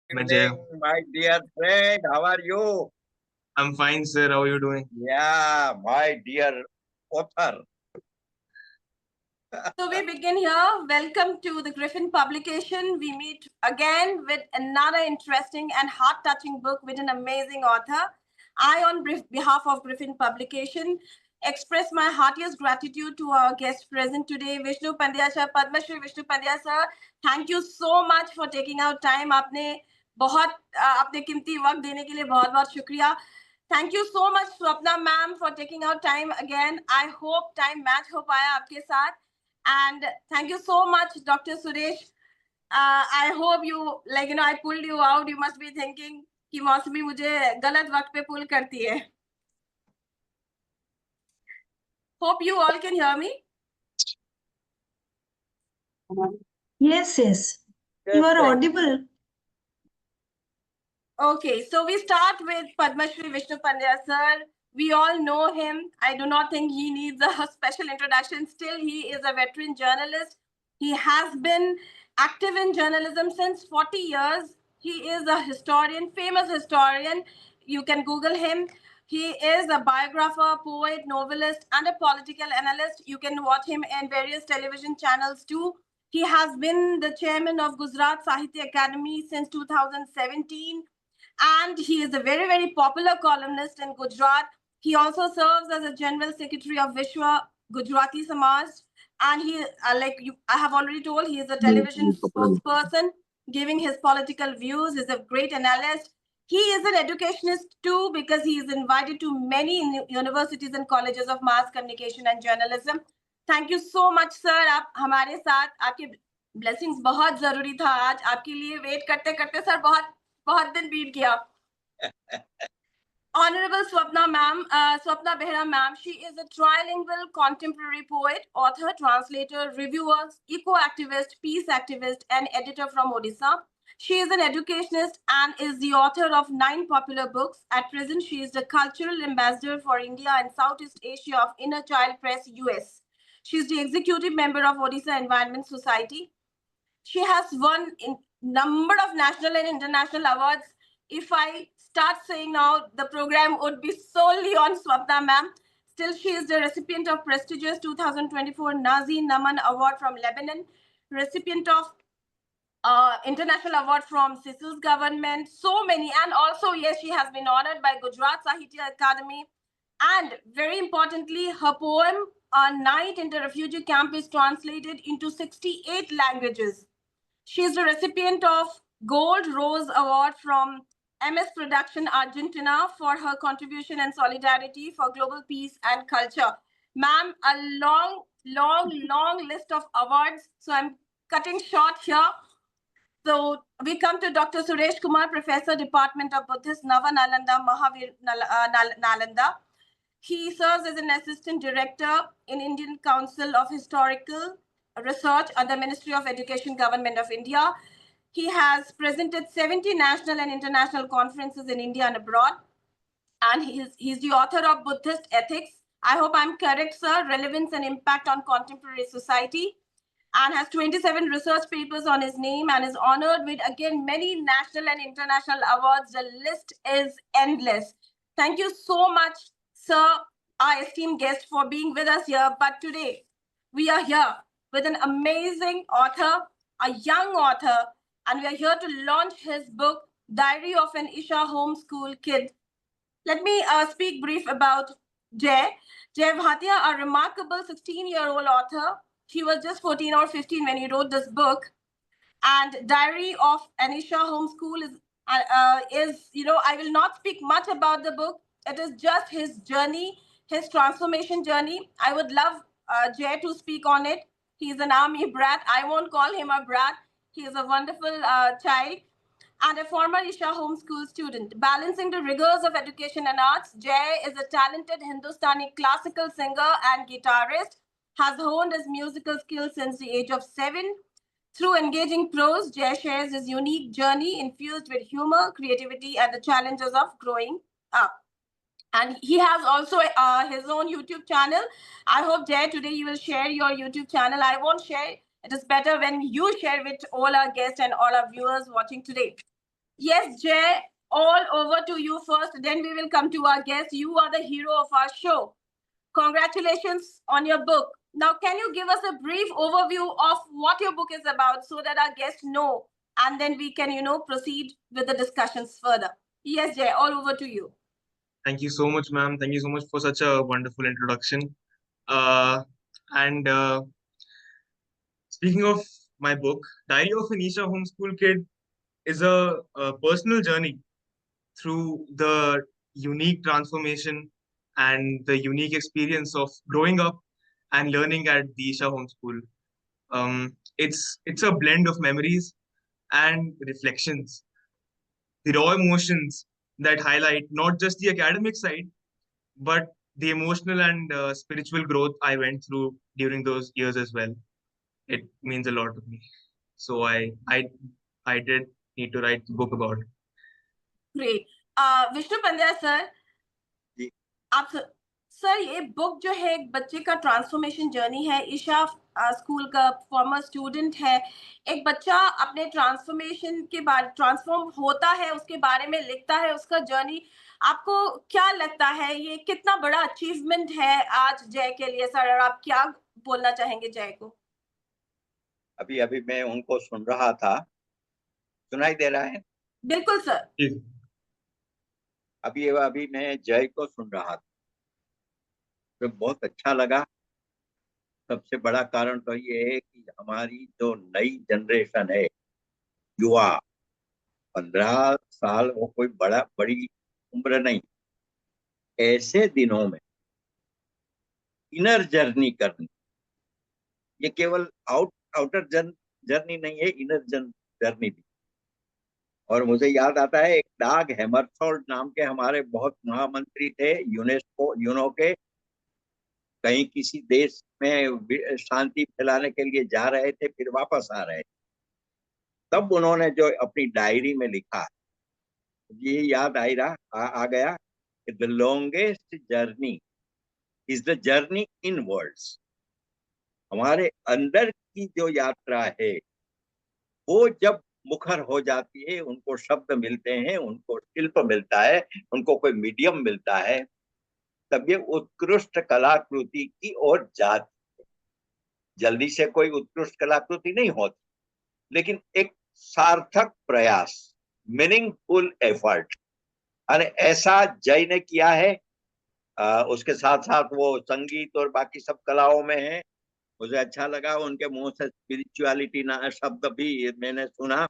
Evening, my dear friend. How are you? I'm fine, sir. How are you doing? Yeah, my dear author. So we begin here. Welcome to the Griffin publication. We meet again with another interesting and heart-touching book with an amazing author. I, on behalf of Griffin publication, express my heartiest gratitude to our guest present today, Vishnu Pandya sir, Padma Shri Vishnu Pandya sir. Thank you so much for taking out time. आपने बहुत अपने कीमती वक्त देने के लिए बहुत-बहुत शुक्रिया. Thank you so much, Swapna ma'am, for taking out time again. I hope time match हो पाया आपके साथ. And thank you so much, Dr. Suresh. I hope you, I pulled you out. You must be thinking कि मौसमी मुझे गलत वक्त पे pull करती है. Hope you all can hear me. Yes. You are audible. Okay, so we start with Padma Shri Vishnu Pandya sir. We all know him. I do not think he needs a special introduction. Still, he is a veteran journalist. He has been active in journalism since 40 years. He is a historian, famous historian. You can Google him. He is a biographer, poet, novelist, and a political analyst. You can watch him in various television channels too. He has been the chairman of Gujarat Sahitya Academy since 2017, and he is a very, very popular columnist in Gujarat. He also serves as a general secretary of Vishwa Gujarati Samaj, and I have already told, he is a television spokesperson giving his political views. He's a great analyst. He is an educationist too, because he is invited to many universities and colleges of mass communication and journalism. Thank you so much, sir. आप हमारे साथ, आपके blessings बहुत जरूरी था आज. आपके लिए wait करते करते सर बहुत दिन बीत गया. Honorable Swapna Behra ma'am, she is a trilingual contemporary poet, author, translator, reviewer, eco-activist, peace activist, and editor from Odisha. She is an educationist and is the author of 9 popular books. At present, she is the cultural ambassador for India and Southeast Asia of Inner Child Press, US. She is the executive member of Odisha Environment Society. She has won a number of national and international awards. If I start saying now, the program would be solely on Swapna ma'am. Still, she is the recipient of prestigious 2024 Nazi Naman Award from Lebanon, recipient of international award from Sicil's government, so many. And also, yes, she has been honored by Gujarat Sahitya Academy. And very importantly, her poem, A Night in the Refugee Camp, is translated into 68 languages. She is the recipient of Gold Rose Award from MS Production Argentina for her contribution and solidarity for global peace and culture. Ma'am, a long list of awards. So I'm cutting short here. So we come to Dr. Suresh Kumar, Professor, Department of Buddhist, Nava Nalanda, Mahavir Nalanda. He serves as an assistant director in Indian Council of Historical Research under Ministry of Education, Government of India. He has presented 70 national and international conferences in India and abroad. And he's the author of Buddhist Ethics. I hope I'm correct, sir. Relevance and Impact on Contemporary Society. And has 27 research papers on his name and is honored with, again, many national and international awards. The list is endless. Thank you so much, sir, our esteemed guest, for being with us here. But today, we are here with an amazing author, a young author, and we are here to launch his book, Diary of an Isha Homeschool Kid. Let me speak brief about Jay. Jay Bhatia, a remarkable 16-year-old author. He was just 14 or 15 when he wrote this book. And Diary of an Isha Homeschool is, I will not speak much about the book. It is just his journey, his transformation journey. I would love Jay to speak on it. He's an army brat. I won't call him a brat. He is a wonderful child and a former Isha homeschool student. Balancing the rigors of education and arts, Jay is a talented Hindustani classical singer and guitarist, has honed his musical skills since the age of 7. Through engaging prose, Jay shares his unique journey infused with humor, creativity, and the challenges of growing up. And he has also his own YouTube channel. I hope, Jay, today you will share your YouTube channel. I won't share. It is better when you share with all our guests and all our viewers watching today. Yes, Jay, all over to you first, then we will come to our guest. You are the hero of our show. Congratulations on your book. Now, can you give us a brief overview of what your book is about so that our guests know, and then we can, proceed with the discussions further? Yes, Jay, all over to you. Thank you so much, ma'am. Thank you so much for such a wonderful introduction. And Speaking of my book, Diary of an Isha Homeschool Kid is a personal journey through the unique transformation and the unique experience of growing up and learning at the Isha Homeschool. It's a blend of memories and reflections, the raw emotions that highlight not just the academic side, but the emotional and spiritual growth I went through during those years as well. It means a lot to me. So I did need to write a book about it. Great. Vishnu Pandya sir, ji. आप sir ये book जो है एक बच्चे का transformation journey है। Isha school का farmer student है। एक बच्चा अपने ट्रांसफॉर्मेशन के बारे ट्रांसफॉर्म होता है, उसके बारे में लिखता है, उसका जर्नी। आपको क्या लगता है ये कितना बड़ा अचीवमेंट है आज जय के लिए सर, और आप क्या बोलना चाहेंगे जय को? अभी अभी मैं उनको सुन रहा था, सुनाई दे रहा है? बिल्कुल सर। जी। अभी मैं जय को सुन रहा था, तो बहुत अच्छा लगा। सबसे बड़ा कारण तो ये है कि हमारी जो नई जनरेशन है, युवा, 15 साल वो कोई बड़ी उम्र नहीं। ऐसे दिनों में इनर जर्नी करनी, ये केवल आउटर जर्नी नहीं है, इनर जर्नी भी। और मुझे याद आता है, एक डाग हैमरशोल्ड नाम के हमारे बहुत महामंत्री थे यूनो के। कहीं किसी देश में शांति फैलाने के लिए जा रहे थे, फिर वापस आ रहे थे। तब उन्होंने जो अपनी डायरी में लिखा, ये याद आ गया कि the longest journey is the journey inwards. हमारे अंदर की जो यात्रा है, वो जब मुखर हो जाती है, उनको शब्द मिलते हैं, उनको शिल्प मिलता है, उनको कोई मीडियम मिलता है, तब ये उत्कृष्ट कलाकृति की ओर जाती है। जल्दी से कोई उत्कृष्ट कलाकृति नहीं होती, लेकिन एक सार्थक प्रयास, मीनिंगफुल एफर्ट, और ऐसा जय ने किया है। उसके साथ साथ वो संगीत और बाकी सब कलाओं में है। मुझे अच्छा लगा उनके मुंह से स्पिरिचुअलिटी ना शब्द भी मैंने सुना,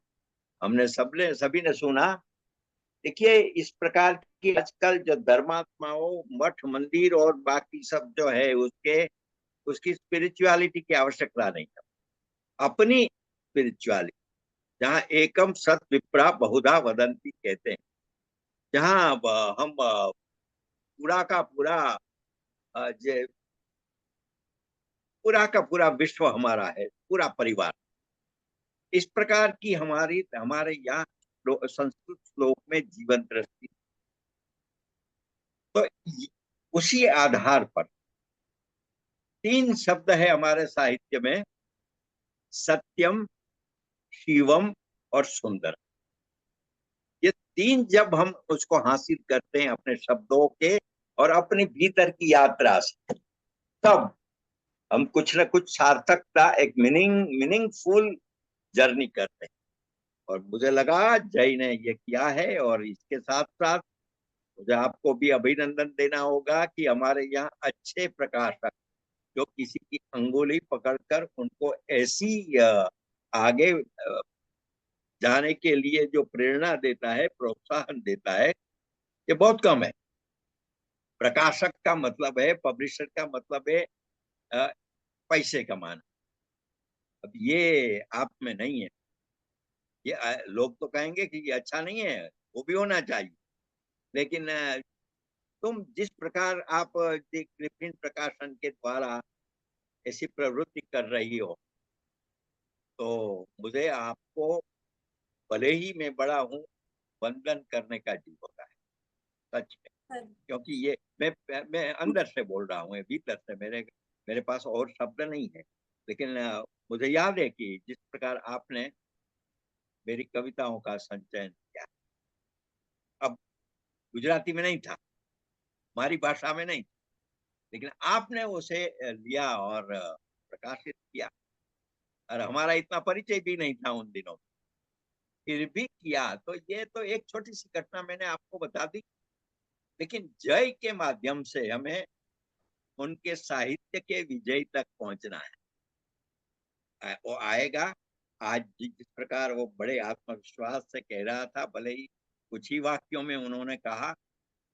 हमने सभी ने सुना। देखिए, इस प्रकार की आजकल जो धर्मात्माओं, मठ मंदिर और बाकी सब जो है, उसकी स्पिरिचुअलिटी की आवश्यकता नहीं है। अपनी स्पिरिचुअलिटी, जहाँ एकम सत विप्रा बहुधा वदंती कहते हैं, जहाँ हम पूरा का पूरा विश्व हमारा है, पूरा परिवार। इस प्रकार की हमारे यहाँ संस्कृत श्लोक में जीवन दृष्टि। तो उसी आधार पर 3 शब्द है हमारे साहित्य में, सत्यम, शिवम और सुंदर। ये 3 जब हम उसको हासिल करते हैं अपने शब्दों के और अपने भीतर की यात्रा से, तब हम कुछ न कुछ सार्थकता, एक मीनिंगफुल जर्नी करते हैं। और मुझे लगा जय ने ये किया है। और इसके साथ साथ मुझे आपको भी अभिनंदन देना होगा कि हमारे यहाँ अच्छे प्रकाशक, जो किसी की अंगुली पकड़कर उनको ऐसी आगे जाने के लिए जो प्रेरणा देता है, प्रोत्साहन देता है, ये बहुत कम है। प्रकाशक का मतलब है, पब्लिशर का मतलब है पैसे कमाना। अब ये आप में नहीं है। ये लोग तो कहेंगे कि ये अच्छा नहीं है, वो भी होना चाहिए, लेकिन तुम जिस प्रकार आप ग्रिफिन प्रकाशन के द्वारा ऐसी प्रवृत्ति कर रही हो, तो मुझे आपको, भले ही मैं बड़ा हूँ, वंदन करने का जी होता है, सच में। क्योंकि ये मैं अंदर से बोल रहा हूँ, भीतर से, मेरे पास और शब्द नहीं है। लेकिन मुझे याद है कि जिस प्रकार आपने मेरी कविताओं का संचयन किया, गुजराती में नहीं था, हमारी भाषा में नहीं, लेकिन आपने उसे लिया और प्रकाशित किया, और हमारा इतना परिचय भी नहीं था उन दिनों, फिर भी किया। तो ये तो एक छोटी सी घटना मैंने आपको बता दी, लेकिन जय के माध्यम से हमें उनके साहित्य के विजय तक पहुंचना है। वो आएगा। आज जिस प्रकार वो बड़े आत्मविश्वास से कह रहा था, भले ही कुछ ही वाक्यों में उन्होंने कहा,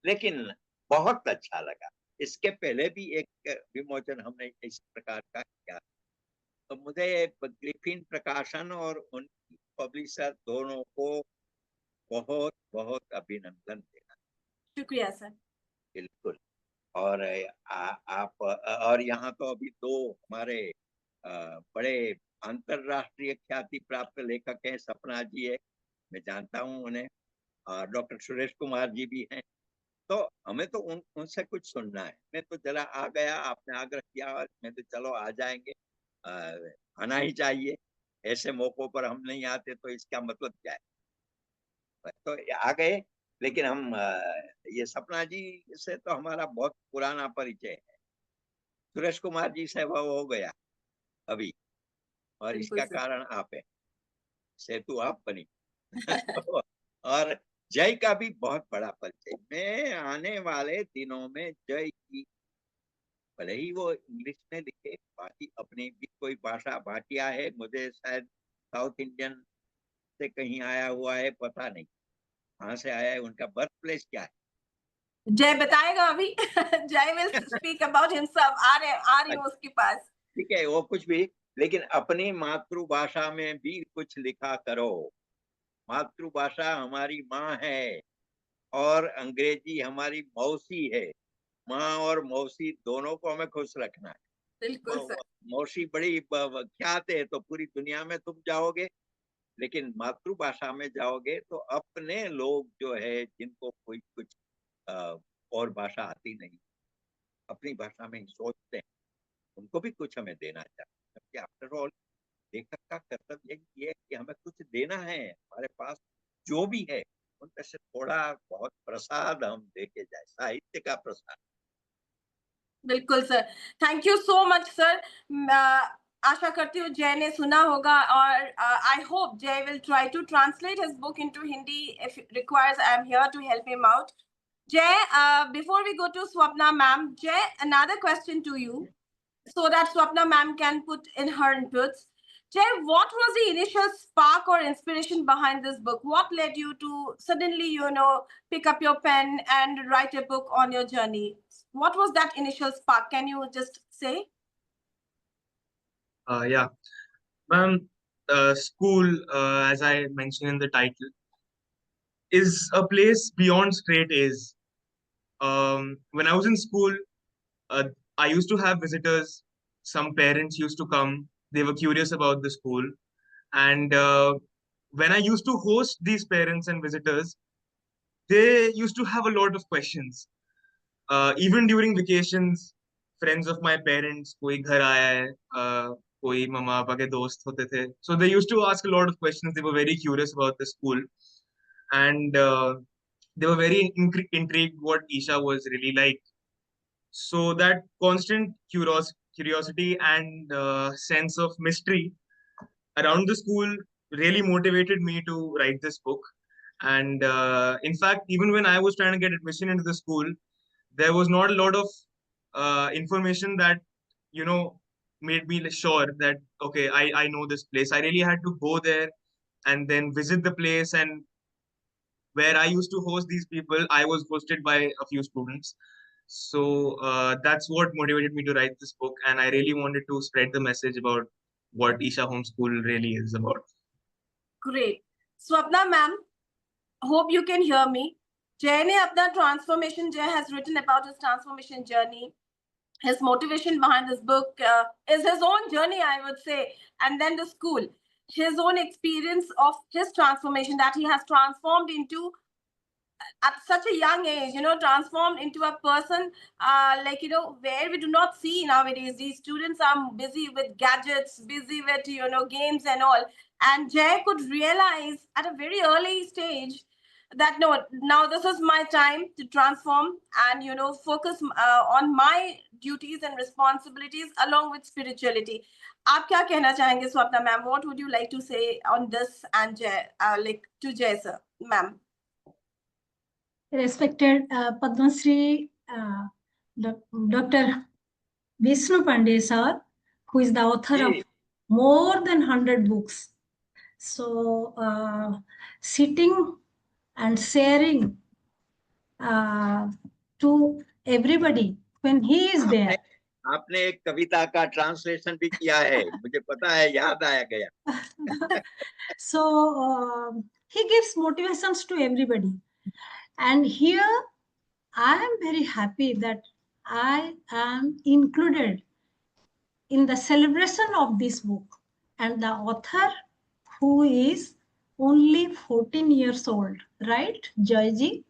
लेकिन बहुत अच्छा लगा। इसके पहले भी एक विमोचन हमने इस प्रकार का किया, तो मुझे ग्रिफिन प्रकाशन और उनकी पब्लिशर दोनों को बहुत बहुत अभिनंदन देना। शुक्रिया सर। बिल्कुल। और आप और यहाँ तो अभी दो हमारे बड़े अंतरराष्ट्रीय ख्याति प्राप्त लेखक हैं, सपना जी है, मैं जानता हूँ उन्हें, डॉक्टर सुरेश कुमार जी भी हैं। तो हमें तो उनसे कुछ सुनना है। मैं तो जरा आ गया, आपने आग्रह किया और मैं तो चलो आ जाएंगे, आना ही चाहिए। ऐसे मौकों पर हम नहीं आते तो इसका मतलब क्या है? तो आ गए, लेकिन हम ये सपना जी से तो हमारा बहुत पुराना परिचय है, सुरेश कुमार जी से वो हो गया अभी, और बिल्कुल इसका सर। कारण आप है, सेतु आप बनी। और जय का भी बहुत बड़ा परिचय। मैं आने वाले दिनों में जय की, भले ही वो इंग्लिश में लिखे, बाकी अपनी भी कोई भाषा, भाटिया है, मुझे शायद साउथ इंडियन से कहीं आया हुआ है, पता नहीं कहाँ से आया है, उनका बर्थ प्लेस क्या है। जय बताएगा अभी। जय विल स्पीक अबाउट हिमसेल्फ। आ रही हूँ उसके पास। ठीक है, वो कुछ भी, लेकिन अपनी मातृभाषा में भी कुछ लिखा करो। मातृभाषा हमारी माँ है और अंग्रेजी हमारी मौसी है। माँ और मौसी दोनों को हमें खुश रखना है। बिल्कुल सर। मौसी बड़ी ख्यात है तो पूरी दुनिया में तुम जाओगे, लेकिन मातृभाषा में जाओगे तो अपने लोग जो है, जिनको कोई कुछ और भाषा आती नहीं, अपनी भाषा में ही सोचते हैं, उनको भी कुछ हमें देना चाहिए। क्योंकि आफ्टर ऑल लेखक का कर्तव्य ये है कि हमें कुछ देना है, हमारे पास जो भी है उनमें से थोड़ा बहुत प्रसाद हम देके जाए, साहित्य का प्रसाद। बिल्कुल sir. Thank you so much sir. आशा करती हूँ जय ने सुना होगा, और I hope Jay will try to translate his book into Hindi if requires. I am here to help him out. Jay, before we go to Swapna ma'am, Jay, another question to you, so that Swapna ma'am can put in her inputs. Jay, what was the initial spark or inspiration behind this book? What led you to suddenly, pick up your pen and write a book on your journey? What was that initial spark? Can you just say? Yeah, ma'am, school, as I mentioned in the title, is a place beyond straight A's. When I was in school, uh, I used to have visitors. Some parents used to come. They were curious about the school. And when I used to host these parents and visitors, they used to have a lot of questions. Even during vacations, friends of my parents, कोई घर आया है, कोई मम्मा पापा के दोस्त होते थे. So they used to ask a lot of questions. They were very curious about the school. And they were very intrigued what Isha was really like. So that constant curiosity and sense of mystery around the school really motivated me to write this book. And in fact, even when I was trying to get admission into the school, there was not a lot of information that made me sure that okay, I know this place. I really had to go there and then visit the place, and where I used to host these people, I was hosted by a few students. So that's what motivated me to write this book, and I really wanted to spread the message about what Isha Homeschool really is about. Great. Swapna ma'am, hope you can hear me. Jay ne apna transformation, Jay has written about his transformation journey. His motivation behind this book is his own journey, I would say, and then the school, his own experience of his transformation that he has transformed into at such a young age, transformed into a person where we do not see nowadays. These students are busy with gadgets, busy with, games and all. And Jay could realize at a very early stage that no, now this is my time to transform and focus on my duties and responsibilities along with spirituality. आप क्या कहना चाहेंगे Swapna ma'am? What would you like to say on this and Jay, like to Jay sir, ma'am? Respected Padma Shri Dr. Vishnu Pandey sir, who is the author of more than 100 books. So sitting and sharing to everybody when he is there. आपने एक कविता का translation भी किया है, मुझे पता है, याद आया गया. So he gives motivations to everybody, and here I am very happy that I am included in the celebration of this book, and the author, who is only 14 years old, right, Joyji?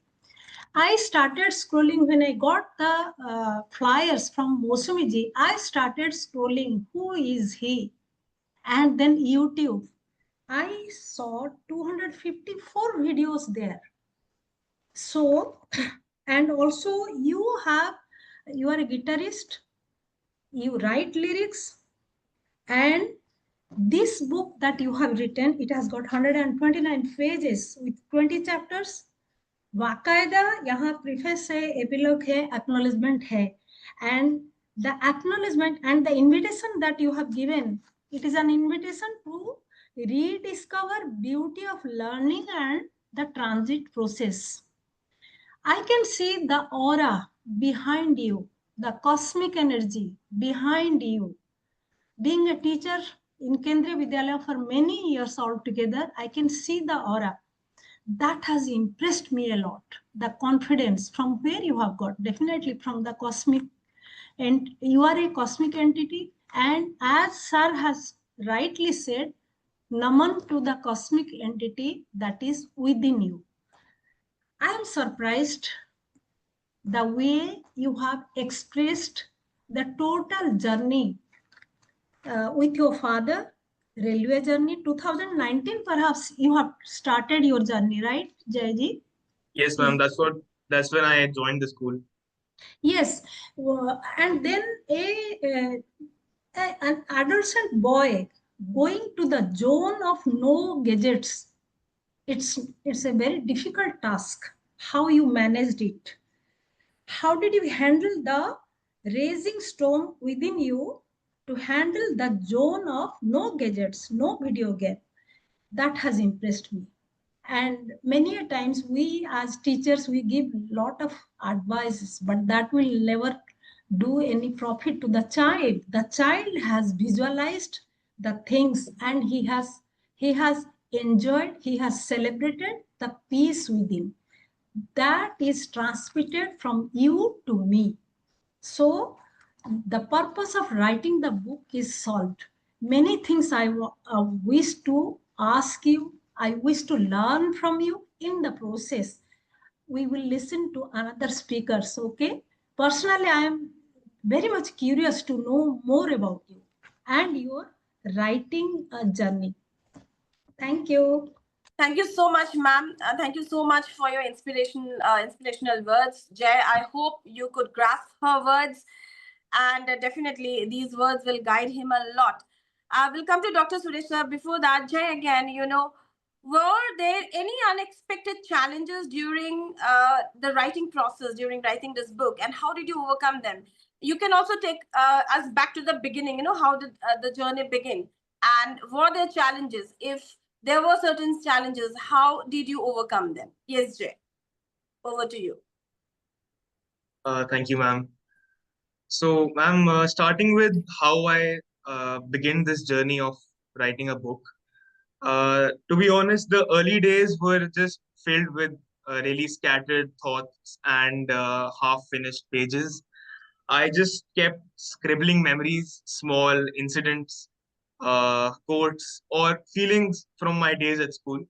I started scrolling when I got the flyers from Mosumiji. I started scrolling, who is he? And then YouTube. I saw 254 videos there. So, and also you are a guitarist, you write lyrics, and this book that you have written, it has got 129 pages with 20 chapters. वाकायदा यहाँ preface है, epilogue है, acknowledgement है, and the acknowledgement and the invitation that you have given, it is an invitation to rediscover beauty of learning and the transit process. I can see the aura behind you, the cosmic energy behind you. Being a teacher in Kendriya Vidyalaya for many years altogether, I can see the aura. That has impressed me a lot. The confidence from where you have got, definitely from the cosmic, and you are a cosmic entity. And as Sir has rightly said, naman to the cosmic entity that is within you. I am surprised the way you have expressed the total journey with your father, railway journey. 2019 perhaps you have started your journey, right, Jayji? Yes, ma'am. That's when I joined the school. Yes, and then an adolescent boy going to the zone of no gadgets. It's a very difficult task. How you managed it? How did you handle the raging storm within you to handle the zone of no gadgets, no video game? That has impressed me. And many a times we as teachers, we give lot of advices, but that will never do any profit to the child. The child has visualized the things, and he has enjoyed, he has celebrated the peace within. That is transmitted from you to me. So the purpose of writing the book is solved. Many things I wish to ask you, I wish to learn from you in the process. We will listen to another speakers, okay? Personally, I am very much curious to know more about you and your writing journey. Thank you. Thank you so much, ma'am. Thank you so much for your inspirational words. Jay, I hope you could grasp her words, and definitely these words will guide him a lot. We'll come to Dr. Suresh sir. Before that, Jay, again, were there any unexpected challenges during the writing process, during writing this book, and how did you overcome them? You can also take us back to the beginning, how did the journey begin? And were there challenges? If there were certain challenges, how did you overcome them? Yes, Jay, over to you. Thank you, ma'am. So, ma'am, starting with how I began this journey of writing a book. To be honest, the early days were just filled with really scattered thoughts and half-finished pages. I just kept scribbling memories, small incidents, quotes, or feelings from my days at school.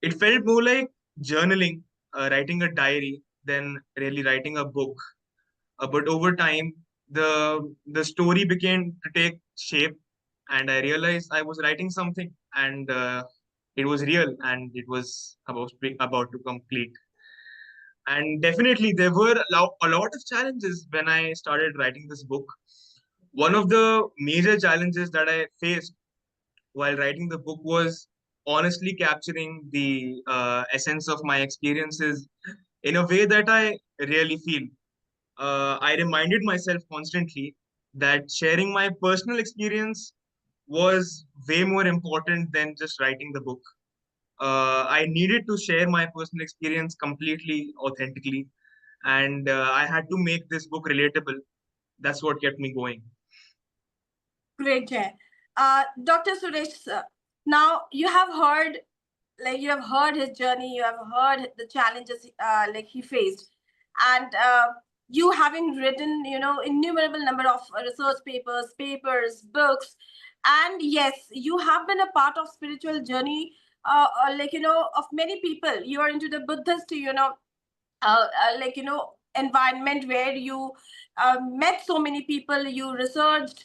It felt more like journaling, writing a diary, than really writing a book. But over time, the story began to take shape, and I realized I was writing something, and it was real and it was about to complete. And definitely, there were a lot of challenges when I started writing this book. One of the major challenges that I faced while writing the book was honestly capturing the essence of my experiences in a way that I really feel. I reminded myself constantly that sharing my personal experience was way more important than just writing the book. I needed to share my personal experience completely authentically, and I had to make this book relatable. That's what kept me going. Great, Jay. Dr. Suresh, sir, now you have heard, his journey, you have heard the challenges he faced, and you having written, innumerable number of research papers, books, and yes, you have been a part of spiritual journey, of many people. You are into the Buddhist, environment where you met so many people, you researched,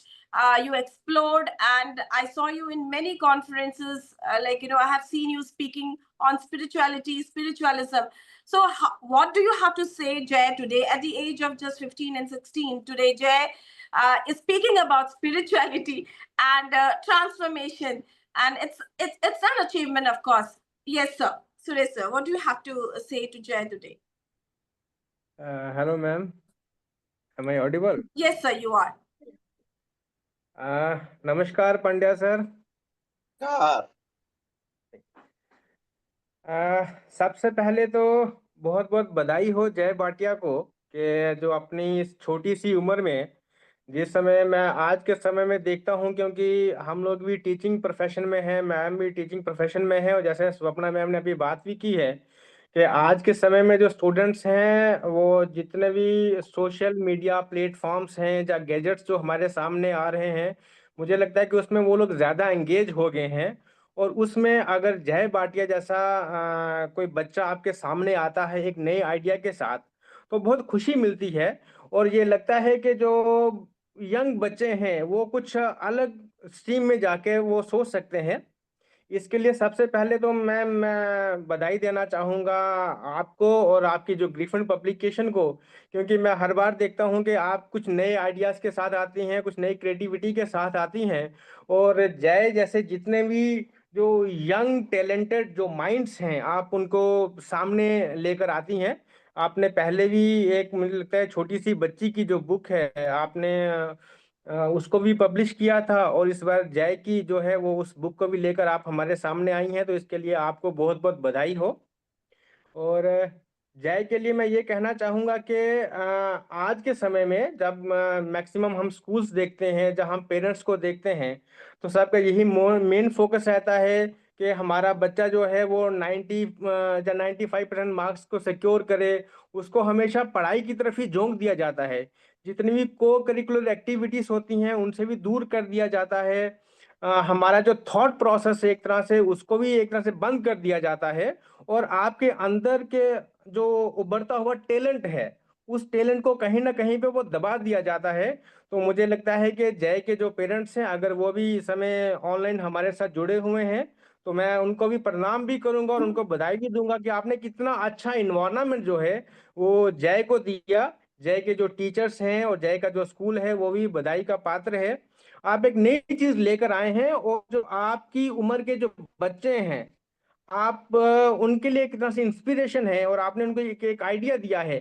you explored, and I saw you in many conferences. I have seen you speaking on spirituality, spiritualism. So what do you have to say, Jay, today at the age of just 15 and 16? Today, Jay is speaking about spirituality and transformation, and it's an achievement, of course. Yes, sir. Suresh, sir, what do you have to say to Jay today? Hello, ma'am. Am I audible? Yes, sir, you are. नमस्कार Pandya sir. सबसे पहले तो बहुत बहुत बधाई हो जय भाटिया को कि जो अपनी इस छोटी सी उम्र में, जिस समय मैं आज के समय में देखता हूं, क्योंकि हम लोग भी टीचिंग प्रोफेशन में हैं, मैम भी टीचिंग प्रोफेशन में है, और जैसे स्वप्ना मैम ने अभी बात भी की है कि आज के समय में जो स्टूडेंट्स हैं वो जितने भी सोशल मीडिया प्लेटफॉर्म्स हैं या गैजेट्स जो हमारे सामने आ रहे हैं, मुझे लगता है कि उसमें वो लोग ज़्यादा एंगेज हो गए हैं। और उसमें अगर जय भाटिया जैसा कोई बच्चा आपके सामने आता है एक नए आइडिया के साथ, तो बहुत खुशी मिलती है। और ये लगता है कि जो यंग बच्चे हैं वो कुछ अलग स्ट्रीम में जाके वो सोच सकते हैं। इसके लिए सबसे पहले तो मैं बधाई देना चाहूँगा आपको और आपकी जो ग्रिफिन पब्लिकेशन को, क्योंकि मैं हर बार देखता हूँ कि आप कुछ नए आइडियाज़ के साथ आती हैं, कुछ नई क्रिएटिविटी के साथ आती हैं, और जय जैसे जितने भी जो यंग टैलेंटेड जो माइंड्स हैं आप उनको सामने लेकर आती हैं। आपने पहले भी एक, मुझे लगता है, छोटी सी बच्ची की जो बुक है आपने उसको भी पब्लिश किया था, और इस बार जय की जो है वो उस बुक को भी लेकर आप हमारे सामने आई हैं, तो इसके लिए आपको बहुत बहुत बधाई हो। और जय के लिए मैं ये कहना चाहूँगा कि आज के समय में जब मैक्सिमम हम स्कूल्स देखते हैं, जहाँ हम पेरेंट्स को देखते हैं, तो सबका यही मेन फोकस रहता है कि हमारा बच्चा जो है वो 90 या 95% मार्क्स को सिक्योर करे। उसको हमेशा पढ़ाई की तरफ ही झोंक दिया जाता है, जितनी भी को करिकुलर एक्टिविटीज़ होती हैं उनसे भी दूर कर दिया जाता है। हमारा जो थॉट प्रोसेस है एक तरह से उसको भी एक तरह से बंद कर दिया जाता है, और आपके अंदर के जो उभरता हुआ टैलेंट है उस टैलेंट को कहीं ना कहीं पे वो दबा दिया जाता है। तो मुझे लगता है कि जय के जो पेरेंट्स हैं अगर वो भी इस समय ऑनलाइन हमारे साथ जुड़े हुए हैं, तो मैं उनको भी प्रणाम भी करूंगा और उनको बधाई भी दूंगा कि आपने कितना अच्छा इन्वायरमेंट जो है वो जय को दिया। जय के जो टीचर्स हैं और जय का जो स्कूल है वो भी बधाई का पात्र है। आप एक नई चीज लेकर आए हैं, और जो आपकी उम्र के जो बच्चे हैं आप उनके लिए एक तरह से इंस्पिरेशन है, और आपने उनको एक आइडिया दिया है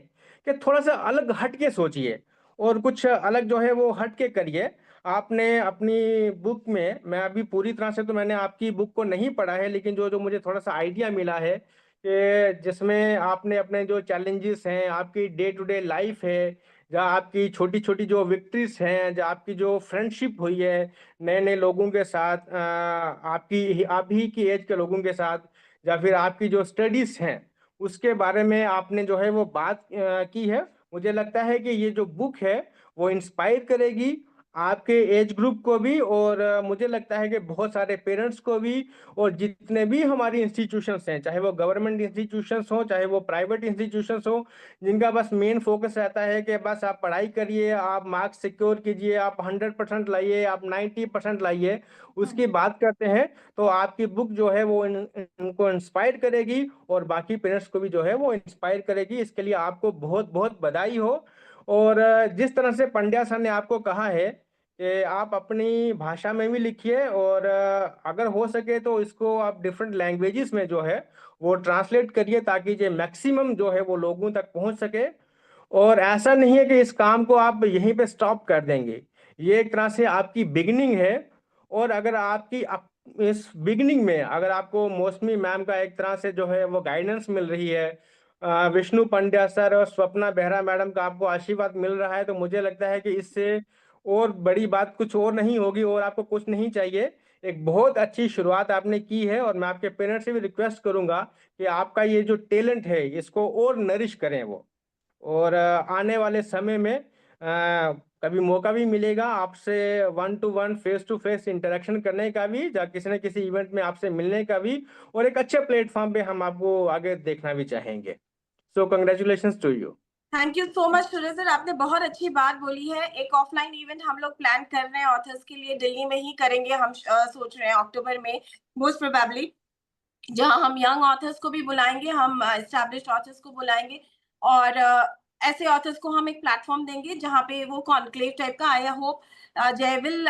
कि थोड़ा सा अलग हट के सोचिए और कुछ अलग जो है वो हट के करिए। आपने अपनी बुक में, मैं अभी पूरी तरह से तो मैंने आपकी बुक को नहीं पढ़ा है, लेकिन जो जो मुझे थोड़ा सा आइडिया मिला है कि जिसमें आपने अपने जो चैलेंजेस हैं, आपकी डे टू डे लाइफ है, जहाँ आपकी छोटी छोटी जो विक्ट्रीज हैं, जहाँ आपकी जो फ्रेंडशिप हुई है नए नए लोगों के साथ, आपकी आप ही की एज के लोगों के साथ, या फिर आपकी जो स्टडीज हैं उसके बारे में आपने जो है वो बात की है। मुझे लगता है कि ये जो बुक है वो इंस्पायर करेगी आपके एज ग्रुप को भी, और मुझे लगता है कि बहुत सारे पेरेंट्स को भी, और जितने भी हमारी इंस्टीट्यूशंस हैं, चाहे वो गवर्नमेंट इंस्टीट्यूशंस हो चाहे वो प्राइवेट इंस्टीट्यूशंस हो, जिनका बस मेन फोकस रहता है कि बस आप पढ़ाई करिए, आप मार्क्स सिक्योर कीजिए, आप 100% लाइए, आप 90% लाइए, उसकी बात करते हैं, तो आपकी बुक जो है वो इनको इंस्पायर करेगी और बाकी पेरेंट्स को भी जो है वो इंस्पायर करेगी। इसके लिए आपको बहुत बहुत बधाई हो। और जिस तरह से पंड्या सर ने आपको कहा है कि आप अपनी भाषा में भी लिखिए, और अगर हो सके तो इसको आप डिफरेंट लैंग्वेजेस में जो है वो ट्रांसलेट करिए, ताकि जो मैक्सिमम जो है वो लोगों तक पहुंच सके। और ऐसा नहीं है कि इस काम को आप यहीं पे स्टॉप कर देंगे, ये एक तरह से आपकी बिगिनिंग है। और अगर आपकी इस बिगिनिंग में अगर आपको मौसमी मैम का एक तरह से जो है वो गाइडेंस मिल रही है, विष्णु पंड्या सर और स्वप्ना बेहरा मैडम का आपको आशीर्वाद मिल रहा है, तो मुझे लगता है कि इससे और बड़ी बात कुछ और नहीं होगी, और आपको कुछ नहीं चाहिए। एक बहुत अच्छी शुरुआत आपने की है, और मैं आपके पेरेंट्स से भी रिक्वेस्ट करूंगा कि आपका ये जो टैलेंट है इसको और नरिश करें वो। और आने वाले समय में कभी मौका भी मिलेगा आपसे 1-to-1 फेस-टू-फेस इंटरेक्शन करने का भी, या किसी न किसी इवेंट में आपसे मिलने का भी, और एक अच्छे प्लेटफॉर्म पे हम आपको आगे देखना भी चाहेंगे। So congratulations to you. Thank you so much Surya sir, आपने बहुत अच्छी बात बोली है। एक ऑफलाइन इवेंट हम लोग प्लान कर रहे हैं ऑथर्स के लिए, दिल्ली में ही करेंगे। हम सोच रहे हैं अक्टूबर में मोस्ट प्रोबेबली, जहां हम यंग ऑथर्स को भी बुलाएंगे, हम एस्टैब्लिश्ड ऑथर्स को बुलाएंगे, और ऐसे ऑथर्स को हम एक प्लेटफॉर्म देंगे जहां पे वो कॉन्क्लेव टाइप का, आई hope Jay will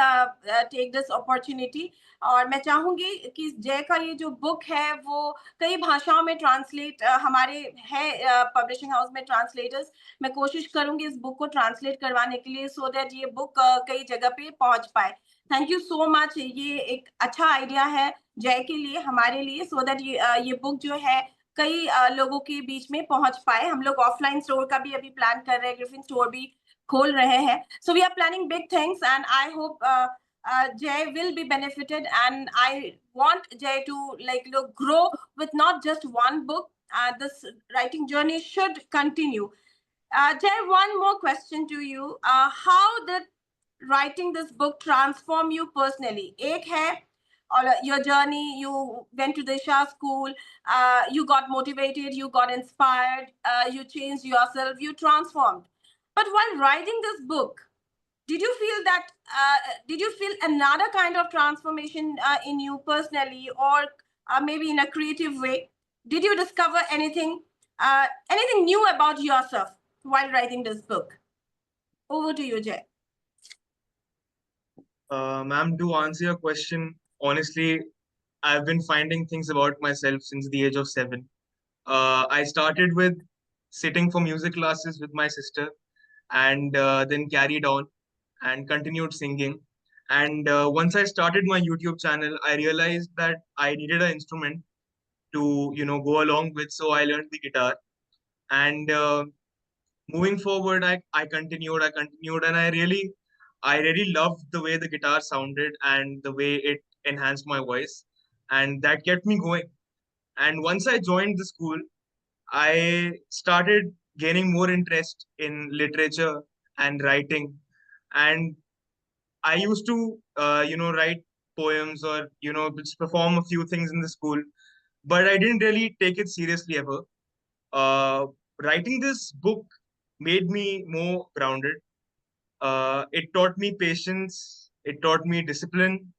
take this opportunity. और मैं चाहूंगी कि जय का ये जो बुक है वो कई भाषाओं में ट्रांसलेट, हमारे है पब्लिशिंग हाउस में ट्रांसलेटर्स, मैं कोशिश करूंगी इस बुक को ट्रांसलेट करवाने के लिए, सो दैट ये बुक कई जगह पे पहुंच पाए। थैंक यू सो मच, ये एक अच्छा आइडिया है जय के लिए, हमारे लिए, सो दैट ये बुक जो है कई लोगों के बीच में पहुंच पाए। हम लोग ऑफलाइन स्टोर का भी अभी प्लान कर रहे हैं, ग्रिफिन स्टोर भी खोल रहे हैं। So we are planning big things, and I hope Jay will be benefited, and I want Jay to grow with not just one book. This writing journey should continue. Jay, one more question to you. How did writing this book transform you personally? एक है or your journey, you went to the Isha school, you got motivated, you got inspired, you changed yourself, you transformed. But while writing this book, did you feel that did you feel another kind of transformation in you personally, or maybe in a creative way? Did you discover anything new about yourself while writing this book? Over to you, Jay. Ma'am, to answer your question, honestly, I've been finding things about myself since the age of 7. I started with sitting for music classes with my sister, and then carried on and continued singing. And once I started my YouTube channel, I realized that I needed an instrument to, go along with. So I learned the guitar. And moving forward, I continued, and I really loved the way the guitar sounded and the way it enhanced my voice. And that kept me going. And once I joined the school, I started gaining more interest in literature and writing. And I used to, write poems, or, just perform a few things in the school, but I didn't really take it seriously ever. Uh, Writing this book made me more grounded. It taught me patience, it taught me discipline,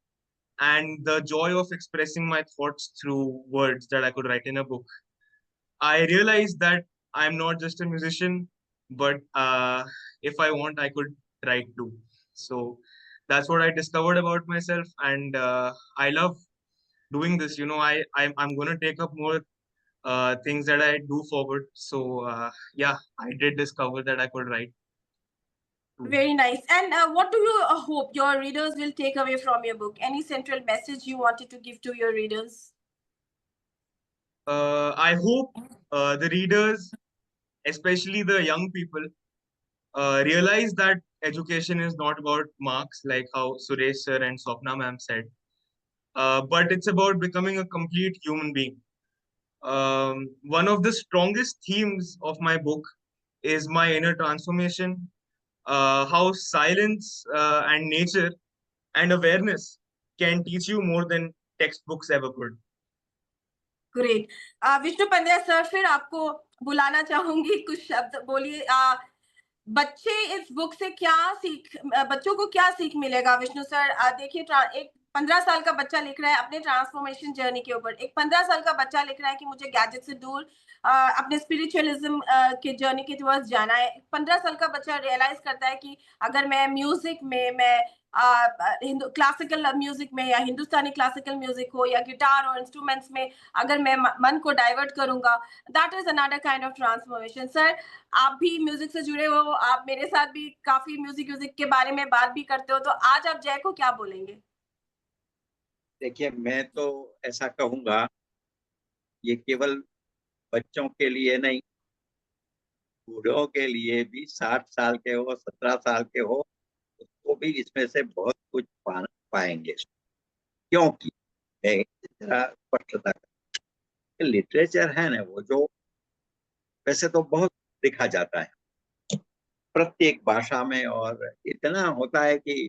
and the joy of expressing my thoughts through words that I could write in a book. I realized that I'm not just a musician, but if I want, I could write too. So that's what I discovered about myself, and I love doing this. I'm gonna take up more things that I do forward. So yeah, I did discover that I could write. Very nice. And what do you hope your readers will take away from your book? Any central message you wanted to give to your readers? I hope the readers, especially the young people, realize that education is not about marks, like how Suresh sir and Swapna ma'am said, but it's about becoming a complete human being. One of the strongest themes of my book is my inner transformation. how silence and nature and awareness can teach you more than textbooks ever could. Great. Vishnu Pandya sir, फिर आपको बुलाना चाहूंगी, कुछ शब्द बोलिए। बच्चे इस book से क्या बच्चों को क्या सीख मिलेगा विष्णु सर? देखिए, एक 15 साल का बच्चा लिख रहा है अपने ट्रांसफॉर्मेशन जर्नी के ऊपर, एक 15 साल का बच्चा लिख रहा है कि मुझे गैजेट से दूर अपने स्पिरिचुअलिज्म के जर्नी के टुवर्ड्स जाना है। 15 साल का बच्चा रियलाइज करता है कि अगर मैं म्यूजिक में, मैं हिंदू क्लासिकल म्यूजिक में या हिंदुस्तानी क्लासिकल म्यूजिक हो या गिटार और इंस्ट्रूमेंट्स में अगर मैं मन को डाइवर्ट करूंगा, that is another kind of transformation. Sir, आप भी म्यूजिक से जुड़े हो, आप मेरे साथ भी काफी म्यूजिक के बारे में बात भी करते हो, तो आज आप जय को क्या बोलेंगे? देखिए, मैं तो ऐसा कहूंगा, ये केवल बच्चों के लिए नहीं, बूढ़ों के लिए भी, 60 साल के हो, 17 साल के हो, उसको भी इसमें से बहुत कुछ पाएंगे। क्योंकि जरा स्पष्टता, लिटरेचर है ना, वो जो वैसे तो बहुत लिखा जाता है प्रत्येक भाषा में, और इतना होता है कि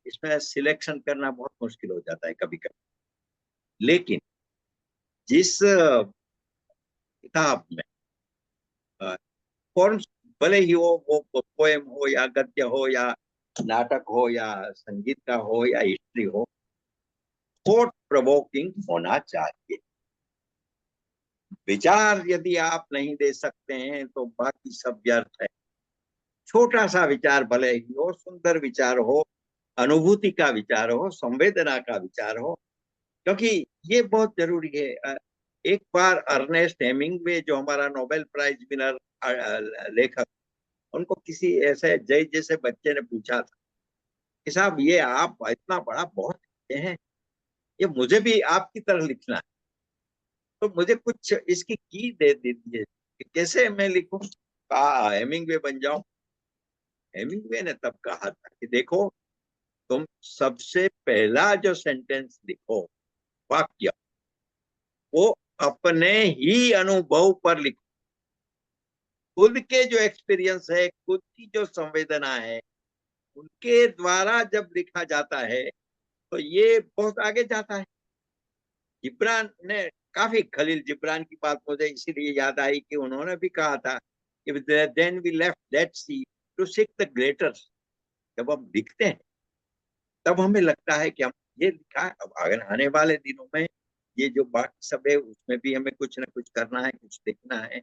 इसमें सिलेक्शन करना बहुत मुश्किल हो जाता है कभी कभी। लेकिन जिस किताब में फॉर्म, भले ही वो पोएम हो या गद्य हो या नाटक हो या संगीत का हो या हिस्ट्री हो, थॉट प्रोवोकिंग होना चाहिए। विचार यदि आप नहीं दे सकते हैं तो बाकी सब व्यर्थ है। छोटा सा विचार भले ही हो, सुंदर विचार हो, अनुभूति का विचार हो, संवेदना का विचार हो, क्योंकि ये बहुत जरूरी है। एक बार अर्नेस्ट हेमिंग्वे, जो हमारा नोबेल प्राइज विनर लेखक, उनको किसी ऐसे जय जैसे बच्चे ने पूछा था कि साहब, ये आप इतना बड़ा बहुत लिखते हैं, ये मुझे भी आपकी तरह लिखना है, तो मुझे कुछ इसकी की दे दीजिए कि कैसे मैं लिखूं, कहा हेमिंग्वे बन जाऊं। हेमिंग्वे ने तब कहा था कि देखो, तुम सबसे पहला जो सेंटेंस लिखो, वाक्य, वो अपने ही अनुभव पर लिखो। खुद के जो एक्सपीरियंस है, खुद की जो संवेदना है, उनके द्वारा जब लिखा जाता है तो ये बहुत आगे जाता है। जिब्रान ने, काफी, खलील जिब्रान की बात मुझे इसीलिए याद आई कि उन्होंने भी कहा था कि then we left that sea to seek the greaters. जब हम लिखते हैं तब हमें लगता है कि हम ये लिखा है, अब अगर आने वाले दिनों में ये जो बाकी सब है उसमें भी हमें कुछ ना कुछ करना है, कुछ लिखना है।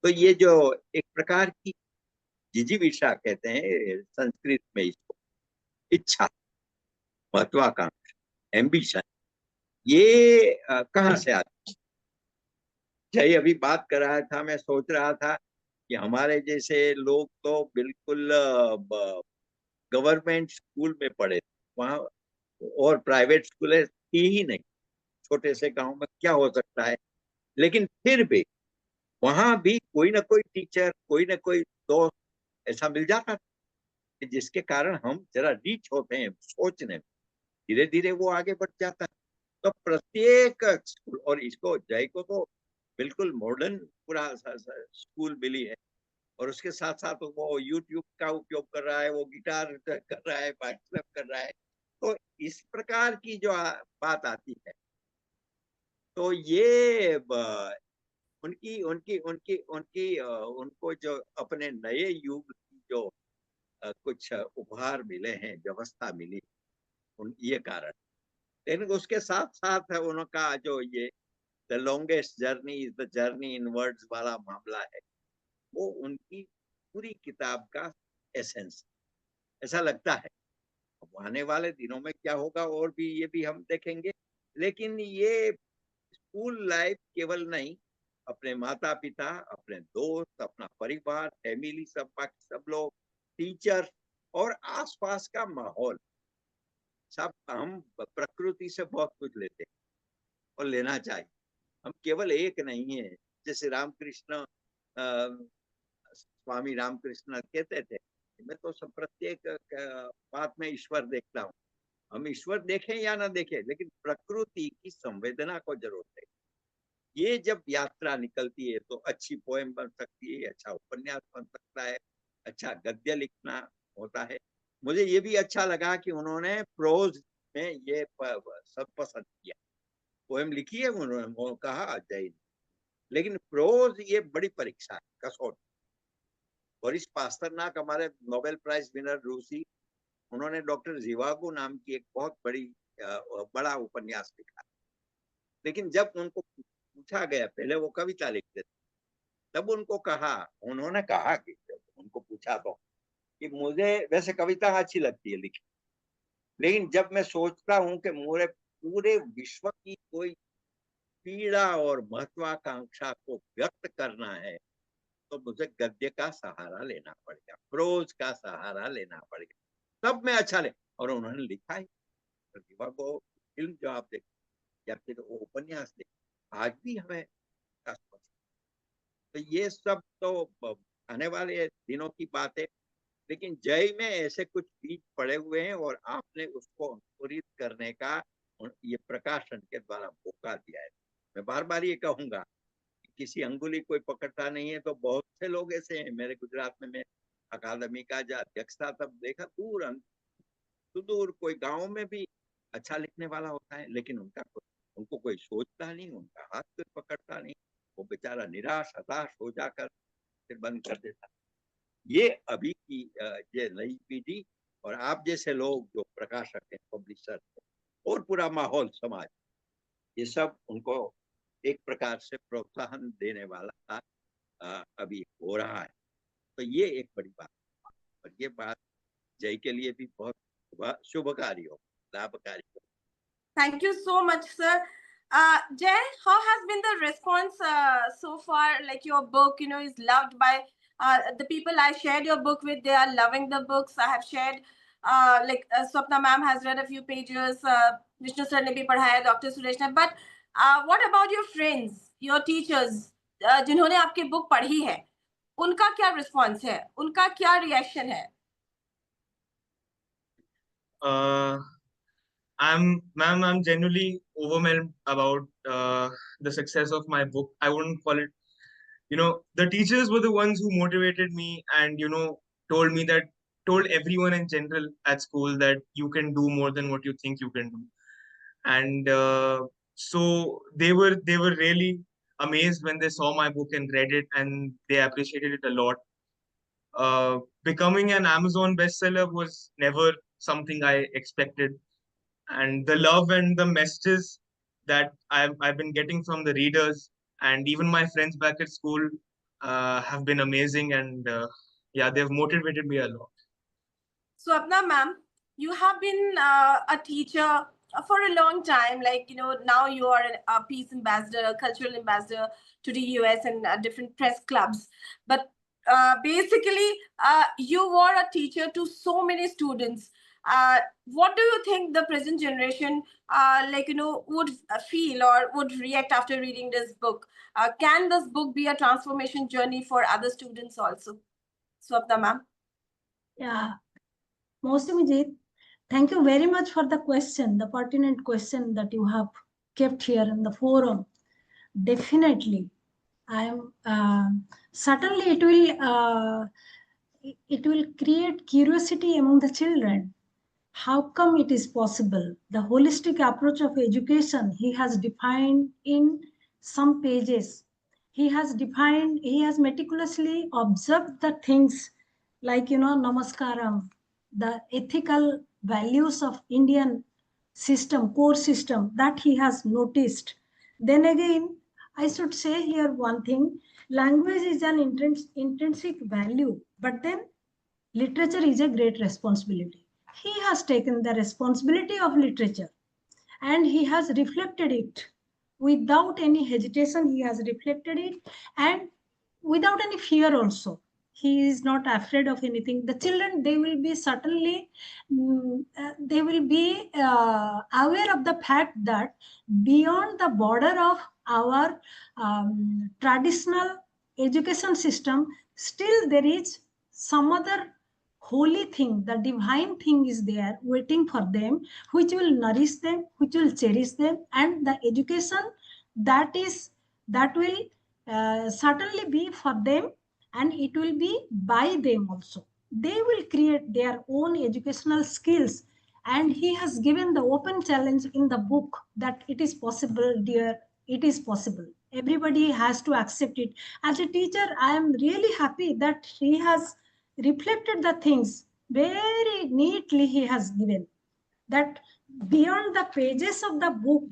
तो ये जो एक प्रकार की जिजीविषा कहते हैं संस्कृत में इसको, इच्छा, महत्वाकांक्षा, एम्बिशन, ये कहाँ से आती है? जय अभी बात कर रहा था, मैं सोच रहा था कि हमारे जैसे लोग तो बिल्कुल गवर्नमेंट स्कूल में पढ़े, वहाँ और प्राइवेट स्कूलें थी ही नहीं। छोटे से गांव में क्या हो सकता है, लेकिन फिर भी वहां भी कोई ना कोई टीचर, कोई ना कोई दोस्त ऐसा मिल जाता था जिसके कारण हम जरा रीच होते हैं सोचने में, धीरे धीरे वो आगे बढ़ जाता है। तो प्रत्येक स्कूल, और इसको, जय को तो बिल्कुल मॉडर्न पूरा स्कूल मिली है, और उसके साथ साथ वो यूट्यूब का उपयोग कर रहा है, वो गिटार कर रहा है, बाइक कर रहा है। तो इस प्रकार की जो बात आती है, तो ये उनकी उनकी उनकी उनकी उनको जो अपने नए युग की जो कुछ उपहार मिले हैं, व्यवस्था मिली, ये कारण। लेकिन उसके साथ साथ है उनका जो ये the longest journey is the journey in words वाला मामला है, वो उनकी पूरी किताब का एसेंस, ऐसा लगता है। अब आने वाले दिनों में क्या होगा और भी, ये भी हम देखेंगे। लेकिन ये स्कूल लाइफ केवल नहीं, अपने माता पिता, अपने दोस्त, अपना परिवार, फैमिली, सब बाकी सब लोग, टीचर और आसपास का माहौल, सब हम प्रकृति से बहुत कुछ लेते हैं और लेना चाहिए। हम केवल एक नहीं है, जैसे रामकृष्ण, स्वामी रामकृष्ण कहते थे, मैं तो सब प्रत्येक बात में ईश्वर देखता हूँ। हम ईश्वर देखें या ना देखें, लेकिन प्रकृति की संवेदना को जरूर देखें। ये जब यात्रा निकलती है तो अच्छी पोएम बन सकती है, अच्छा उपन्यास बन सकता है, अच्छा गद्य लिखना होता है। मुझे ये भी अच्छा लगा कि उन्होंने प्रोज में ये सब पसंद किया। पोएम लिखी है उन्होंने, वो कहा अजय, लेकिन प्रोज ये बड़ी परीक्षा है, कसौटी। बोरिस पास्तरनाक हमारे नोबेल प्राइज विनर रूसी, उन्होंने डॉक्टर जीवागो नाम की एक बहुत बड़ा उपन्यास लिखा, लेकिन जब उनको पूछा गया, पहले वो कविता लिखते थे, तब उन्होंने कहा कि जब उनको पूछा तो कि मुझे वैसे कविता अच्छी लगती है लिखी, लेकिन जब मैं सोचता हूँ कि मुझे पूरे विश्व की कोई पीड़ा और महत्वाकांक्षा को व्यक्त करना है, तो मुझे गद्य का सहारा लेना पड़ेगा, प्रोज का सहारा लेना पड़ेगा, तब मैं अच्छा ले। और उन्होंने लिखा है, को फिल्म जो आप देख या फिर वो उपन्यास देख, आज भी हमें, तो ये सब तो आने वाले दिनों की बात है, लेकिन जय में ऐसे कुछ बीज पड़े हुए हैं और आपने उसको अंकुरित करने का ये प्रकाशन के द्वारा मौका दिया है। मैं बार बार ये कहूंगा, किसी अंगुली कोई पकड़ता नहीं है, तो बहुत से लोग ऐसे हैं। मेरे गुजरात में मैं अकादमी का जो अध्यक्ष था, तब देखा दूर कोई गांव में भी अच्छा लिखने वाला होता है, लेकिन उनको कोई सोचता नहीं, उनका हाथ कोई पकड़ता नहीं, वो बेचारा निराश हताश हो जाकर फिर बंद कर देता। ये अभी की ये नई पीढ़ी और आप जैसे लोग जो प्रकाशक हैं, पब्लिशर हैं, और पूरा माहौल समाज, ये सब उनको एक प्रकार से प्रोत्साहन देने वाला अभी हो रहा है। तो ये एक बड़ी बात है, और ये बात जय के लिए भी बहुत शुभकारी हो, लाभकारी हो। Thank you so much, sir. Jay, how has been the response so far? Like your book, is loved by the people I shared your book with. They are loving the books. I have shared, Swapna ma'am has read a few pages. Vishnu sir ne bhi padhaya, Dr. Suresh ne. But what about your friends, your teachers, जिन्होंने आपकी book पढ़ी है, उनका क्या response है, उनका क्या reaction है? I'm genuinely overwhelmed about the success of my book. I wouldn't call it, the teachers were the ones who motivated me and, told everyone in general at school that you can do more than what you think you can do. And so they were really amazed when they saw my book and read it, and they appreciated it a lot. Becoming an Amazon bestseller was never something I expected. And the love and the messages that I've been getting from the readers and even my friends back at school have been amazing, and they've motivated me a lot. Swapna ma'am, you have been a teacher for a long time. Now you are a peace ambassador, a cultural ambassador to the US and different press clubs. But basically, you were a teacher to so many students. What do you think the present generation, would feel or would react after reading this book? Can this book be a transformation journey for other students also? Swapna ma'am. Yeah. Mostimijit, thank you very much for the question, the pertinent question that you have kept here in the forum. Definitely, I am certainly it will create curiosity among the children. How come it is possible? The holistic approach of education he has defined in some pages. He has meticulously observed the things like, namaskaram, the ethical values of Indian system, core system that he has noticed. Then again, I should say here one thing, language is an intrinsic value, but then literature is a great responsibility. He has taken the responsibility of literature and he has reflected it without any hesitation. He has reflected it and without any fear also. He is not afraid of anything. The children, they will be certainly, they will be aware of the fact that beyond the border of our traditional education system, still there is some other holy thing, the divine thing is there waiting for them, which will nourish them, which will cherish them, and the education that will certainly be for them, and it will be by them also. they will create their own educational skills. And he has given the open challenge in the book that it is possible, dear, it is possible. Everybody has to accept it. As a teacher, I am really happy that he has reflected the things very neatly. He has given that beyond the pages of the book,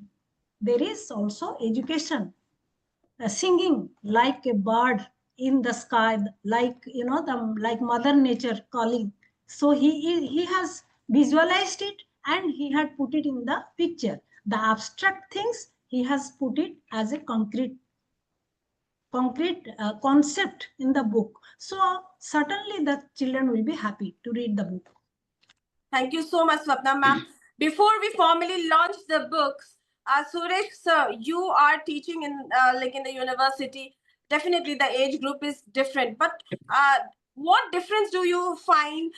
there is also education. Singing like a bird in the sky, like like Mother Nature calling. So he has visualized it and he had put it in the picture. The abstract things he has put it as a concrete concept in the book. So certainly the children will be happy to read the book. Thank you so much, Swapna ma'am. Before we formally launch the books, Suresh sir, you are teaching in in the university. Definitely, the age group is different. But what difference do you find,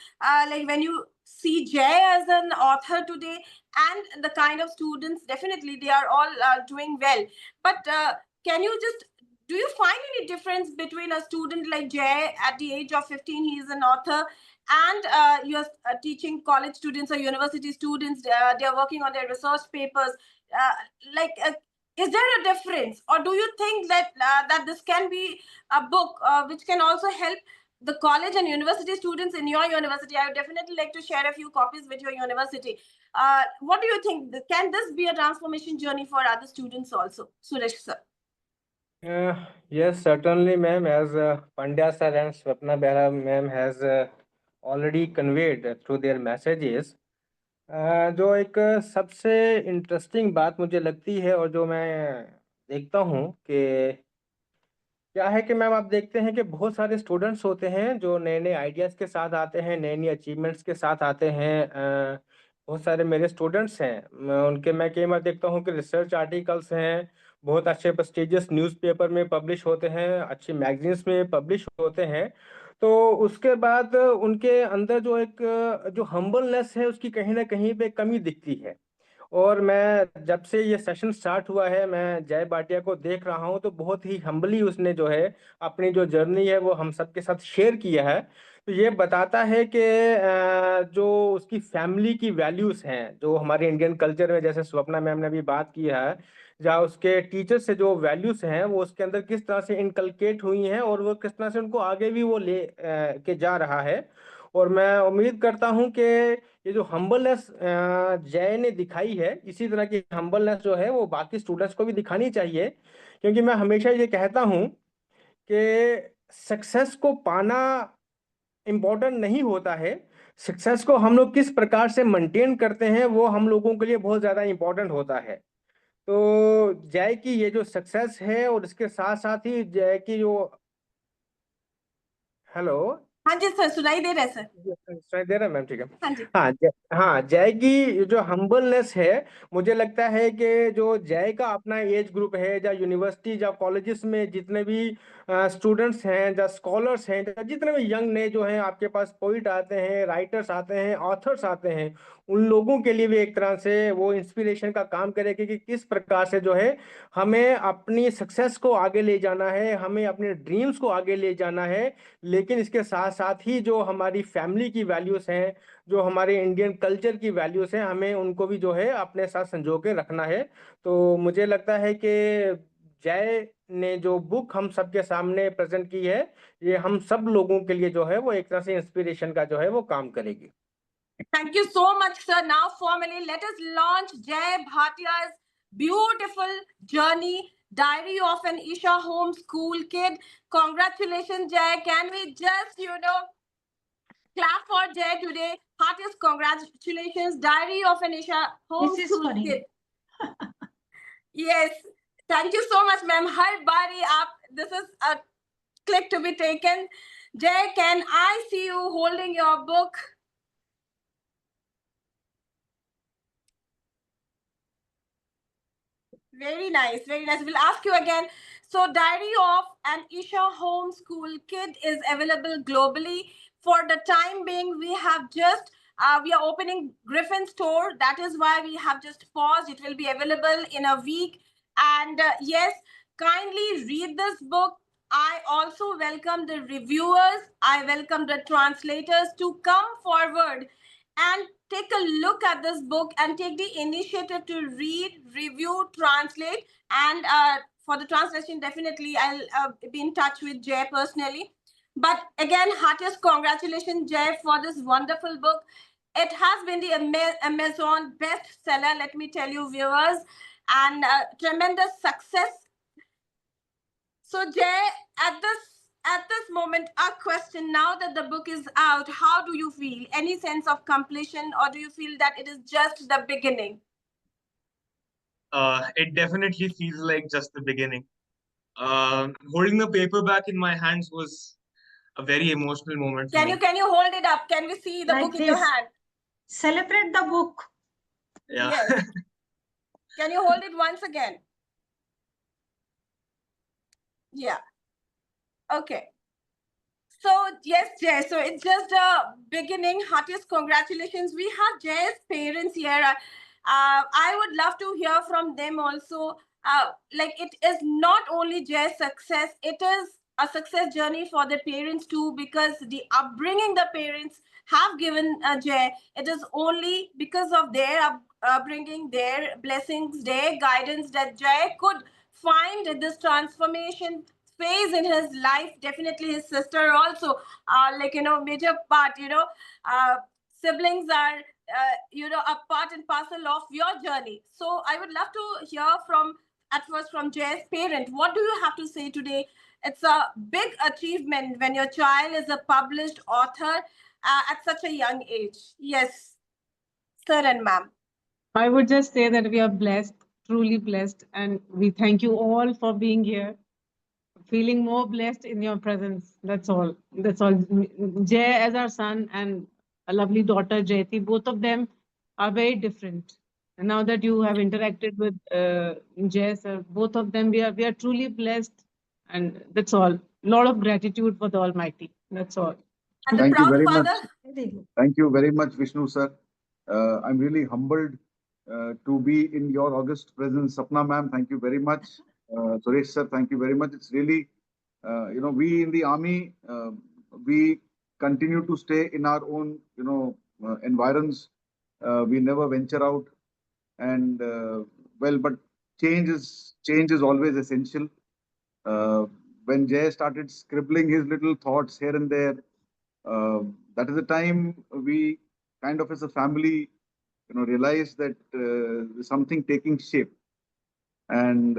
when you see Jay as an author today, and the kind of students? Definitely, they are all doing well. But can you just do you find any difference between a student like Jay at the age of 15? He is an author, and you're teaching college students or university students. They're working on their research papers. Is there a difference, or do you think that that this can be a book which can also help the college and university students in your university? I would definitely like to share a few copies with your university. What do you think? Can this be a transformation journey for other students also, Suresh sir? Yes, certainly, ma'am. As Pandya sir and Swapna Behra ma'am has already conveyed through their messages, जो एक सबसे interesting बात मुझे लगती है और जो मैं देखता हूँ कि क्या है कि मैम आप देखते हैं कि बहुत सारे स्टूडेंट्स होते हैं जो नए नए आइडियाज़ के साथ आते हैं, नई नई अचीवमेंट्स के साथ आते हैं। बहुत सारे मेरे स्टूडेंट्स हैं, मैं कई बार देखता हूँ कि रिसर्च आर्टिकल्स हैं, बहुत अच्छे प्रेस्टिजियस न्यूज़पेपर में पब्लिश होते हैं, अच्छी मैगजीन्स में पब्लिश होते हैं। तो उसके बाद उनके अंदर जो एक जो हम्बलनेस है उसकी कहीं ना कहीं पे कमी दिखती है। और मैं जब से ये सेशन स्टार्ट हुआ है, मैं जय भाटिया को देख रहा हूँ, तो बहुत ही हम्बली उसने जो है अपनी जो जर्नी है वो हम सबके साथ शेयर किया है। तो ये बताता है कि जो उसकी फैमिली की वैल्यूज़ हैं, जो हमारे इंडियन कल्चर में, जैसे स्वप्ना मैम ने भी बात की है, जहाँ उसके टीचर से जो वैल्यूज़ हैं वो उसके अंदर किस तरह से इनकलकेट हुई हैं और वो किस तरह से उनको आगे भी वो ले के जा रहा है। और मैं उम्मीद करता हूं कि ये जो हम्बलनेस जय ने दिखाई है, इसी तरह की हम्बलनेस जो है वो बाकी स्टूडेंट्स को भी दिखानी चाहिए। क्योंकि मैं हमेशा ये कहता हूं कि सक्सेस को पाना इम्पोर्टेंट नहीं होता है, सक्सेस को हम लोग किस प्रकार से मेंटेन करते हैं वो हम लोगों के लिए बहुत ज़्यादा इम्पोर्टेंट होता है। तो जय की ये जो सक्सेस है और इसके साथ साथ ही जय की जो हेलो, हाँ जी सर, सुनाई दे रहा है सर। सुनाई दे रहा है मैम? ठीक है। हाँ जी। हाँ, जय की जो हम्बलनेस है, मुझे लगता है कि जो जय का अपना एज ग्रुप है, या यूनिवर्सिटी या कॉलेजेस में जितने भी स्टूडेंट्स हैं या स्कॉलर्स हैं, या जितने भी यंग ने जो हैं, आपके पास पोइट आते हैं, राइटर्स आते हैं, ऑथर्स आते हैं, उन लोगों के लिए भी एक तरह से वो इंस्पिरेशन का काम करेगी कि किस प्रकार से जो है हमें अपनी सक्सेस को आगे ले जाना है, हमें अपने ड्रीम्स को आगे ले जाना है। लेकिन इसके साथ साथ ही जो हमारी फैमिली की वैल्यूज़ हैं, जो हमारे इंडियन कल्चर की वैल्यूज़ हैं, हमें उनको भी जो है अपने साथ संजो के रखना है। तो मुझे लगता है कि जय ने जो बुक हम सबके सामने प्रेजेंट की है, ये हम सब लोगों के लिए जो है वो एक तरह से इंस्पिरेशन का जो है वो काम करेगी। Thank you so much, sir. Now, formally, let us launch Jay Bhatia's beautiful journey, Diary of an Isha Homeschool Kid. Congratulations, Jay. Can we just, clap for Jay today? Heartiest congratulations, Diary of an Isha Homeschool Kid. Yes. Thank you so much, ma'am. Har bari this is a clip to be taken. Jay, can I see you holding your book? Very nice, very nice. We'll ask you again. So, Diary of an Isha Homeschool Kid is available globally. For the time being, we have just, we are opening Griffin store. That is why we have just paused. It will be available in a week. And yes, kindly read this book. I also welcome the reviewers, I welcome the translators to come forward and take a look at this book and take the initiative to read, review, translate. And for the translation, definitely I'll be in touch with Jay personally. But again, heartiest congratulations, Jay, for this wonderful book. It has been the Amazon bestseller, let me tell you, viewers, and tremendous success. So, Jay, at this moment, a question: now that the book is out, how do you feel? Any sense of completion, or do you feel that it is just the beginning? It definitely feels like just the beginning. Holding the paperback in my hands was a very emotional moment for me. Can you hold it up? Can we see the Like book in your this. hand? Celebrate the book. Yeah. Yes. Can you hold it once again? Yeah. Okay. So yes, Jay. So it's just a beginning. Heartiest congratulations. We have Jay's parents here. I would love to hear from them also. Like, it is not only Jay's success; it is a success journey for the parents too, because the upbringing the parents have given Jay, it is only because of their upbringing, their blessings, their guidance that Jay could find this transformation phase in his life. Definitely his sister also, like, major part, siblings are, a part and parcel of your journey. So I would love to hear from, at first, from Jay's parent. What do you have to say today? It's a big achievement when your child is a published author at such a young age. Yes, sir and ma'am. I would just say that we are blessed, truly blessed, and we thank you all for being here. Feeling more blessed in your presence. That's all. That's all. Jay as our son and a lovely daughter, Jayati, both of them are very different. And now that you have interacted with Jay, sir, both of them, we are truly blessed, and that's all. Lot of gratitude for the Almighty. That's all. And the Thank you proud very father. much. Very good. Thank you very much, Vishnu sir. I'm really humbled to be in your august presence. Sapna ma'am, thank you very much. Suresh sir, thank you very much. It's really, we in the army, we continue to stay in our own, environs. We never venture out. And but change is always essential. When Jay started scribbling his little thoughts here and there, that is the time we kind of as a family, realized that there's something taking shape. And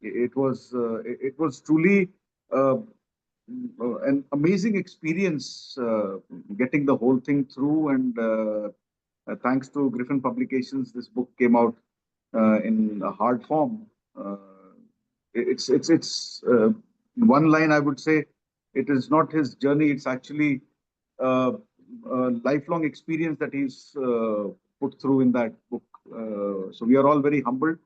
it was truly an amazing experience getting the whole thing through. And thanks to Griffin Publications, this book came out in a hard form. It's one line I would say, it is not his journey, it's actually a lifelong experience that he's put through in that book. So we are all very humbled.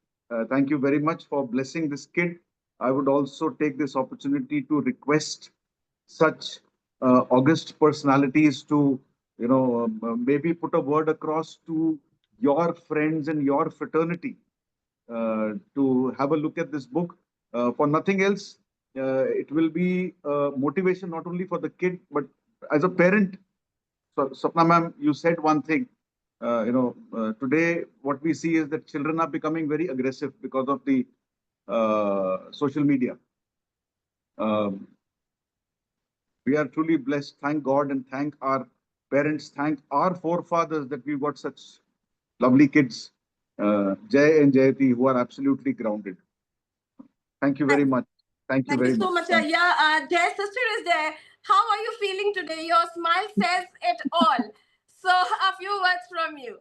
Thank you very much for blessing this kid. I would also take this opportunity to request such august personalities to, maybe put a word across to your friends and your fraternity to have a look at this book. For nothing else, it will be motivation not only for the kid, but as a parent. So, Sapna ma'am, you said one thing. Today what we see is that children are becoming very aggressive because of the social media. We are truly blessed. Thank God and thank our parents, thank our forefathers that we've got such lovely kids, Jay and Jayati, who are absolutely grounded. Thank you very much. Thank you very so much. much. Jay's sister is there. How are you feeling today? Your smile says it all. So a few words from you.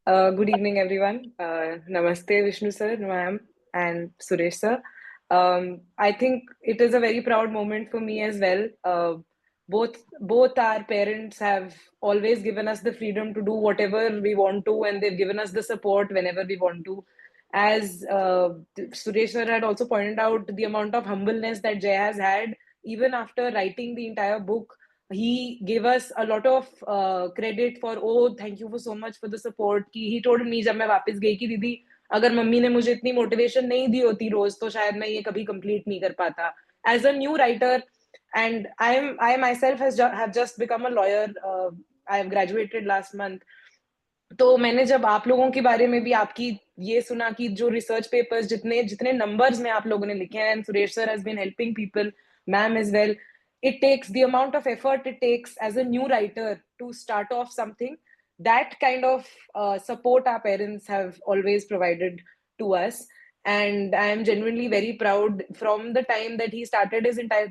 Good evening, everyone. Namaste, Vishnu sir, ma'am, and Suresh sir. I think it is a very proud moment for me as well. Both our parents have always given us the freedom to do whatever we want to, and they've given us the support whenever we want to. As Suresh sir had also pointed out, the amount of humbleness that Jay has had, even after writing the entire book, he gave us a lot of credit for, oh, thank you for so much for the support. He told me जब मैं वापस गई कि दीदी अगर mummy ने मुझे इतनी मोटिवेशन नहीं दी होती रोज, तो शायद मैं ये कभी कंप्लीट नहीं कर पाता. As a new writer, and I myself have just become a lawyer. I have graduated last month. तो मैंने जब आप लोगों के बारे में भी आपकी ये सुना कि जो रिसर्च पेपर्स जितने नंबर्स में आप लोगों ने लिखे हैं, and Suresh sir has been helping people, ma'am as well. It takes the amount of effort it takes as a new writer to start off something. That kind of support our parents have always provided to us. And I am genuinely very proud. From the time that he started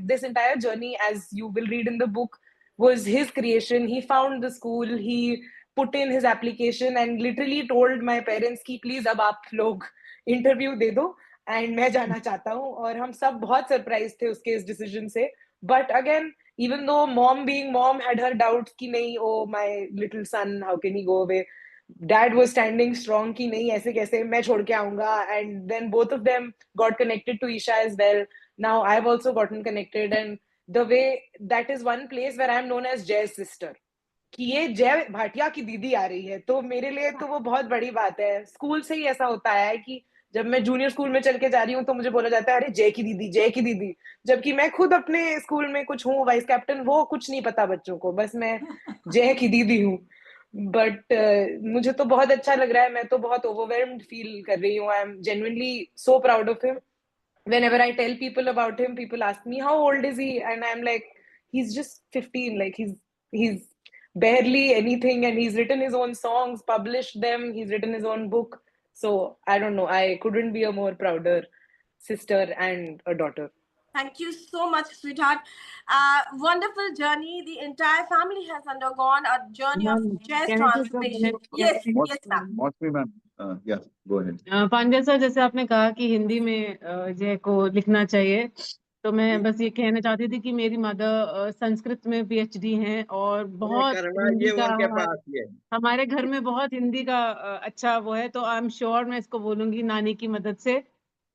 this entire journey, as you will read in the book, was his creation. He found the school, he put in his application and literally told my parents कि please अब आप लोग interview दे दो and मैं जाना चाहता हूँ. और हम सब बहुत surprised थे उसके इस decision से. But again, even though mom being mom had her doubts कि नहीं, oh my little son, how can he go away? Dad was standing strong कि नहीं, ऐसे कैसे मैं छोड़ के आऊंगा. And then both of them got connected to Isha as well. Now I've also gotten connected, and the way that is one place where I'm known as Jay's sister. कि ये जय भाटिया की दीदी आ रही है, तो मेरे लिए तो वो बहुत बड़ी बात है. स्कूल से ही ऐसा होता है कि जब मैं जूनियर स्कूल में चल के जा रही हूँ तो मुझे बोला जाता है अरे जय की दीदी, जय की दीदी. जबकि मैं खुद अपने स्कूल में कुछ हूँ, वाइस कैप्टन, वो कुछ नहीं पता बच्चों को, बस मैं जय की दीदी हूँ. बट मुझे तो बहुत अच्छा लग रहा है. मैं तो बहुत ओवरवेल्म्ड फील कर रही हूँ. I am genuinely so proud of him. Whenever I tell people about him, people ask me how old is he, and I'm like, he's just 15. Like he's barely anything, and he's written his own songs, published them, he's written his own book. So I don't know, I couldn't be a more prouder sister and a daughter. Thank you so much, sweetheart. Wonderful journey. The entire family has undergone a journey of jazz Can I just go transformation. ahead? Yes, ma'am. Mostly, ma'am. Yeah, go ahead. Pandey sir, जैसे आपने कहा कि हिंदी में जय को लिखना चाहिए, तो मैं बस ये कहना चाहती थी कि मेरी मदर संस्कृत में PhD हैं और बहुत हिंदी का हमारे घर में बहुत हिंदी का अच्छा वो है. तो आई एम श्योर मैं इसको बोलूंगी नानी की मदद से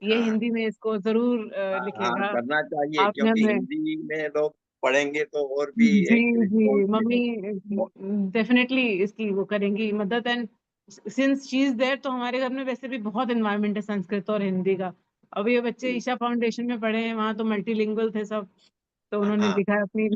ये हिंदी में इसको जरूर लिखेगा. करना चाहिए, आपने क्योंकि हिंदी में लोग पढ़ेंगे तो और भी जी मम्मी डेफिनेटली इसकी वो करेंगी मदद. And since she is there, तो हमारे घर में वैसे भी बहुत एनवायरनमेंट है संस्कृत और हिंदी का. अब ये बच्चे ईशा फाउंडेशन में पढ़े हैं, वहाँ तो मल्टीलिंगुअल थे सब, तो उन्होंने लिखा है अपनी.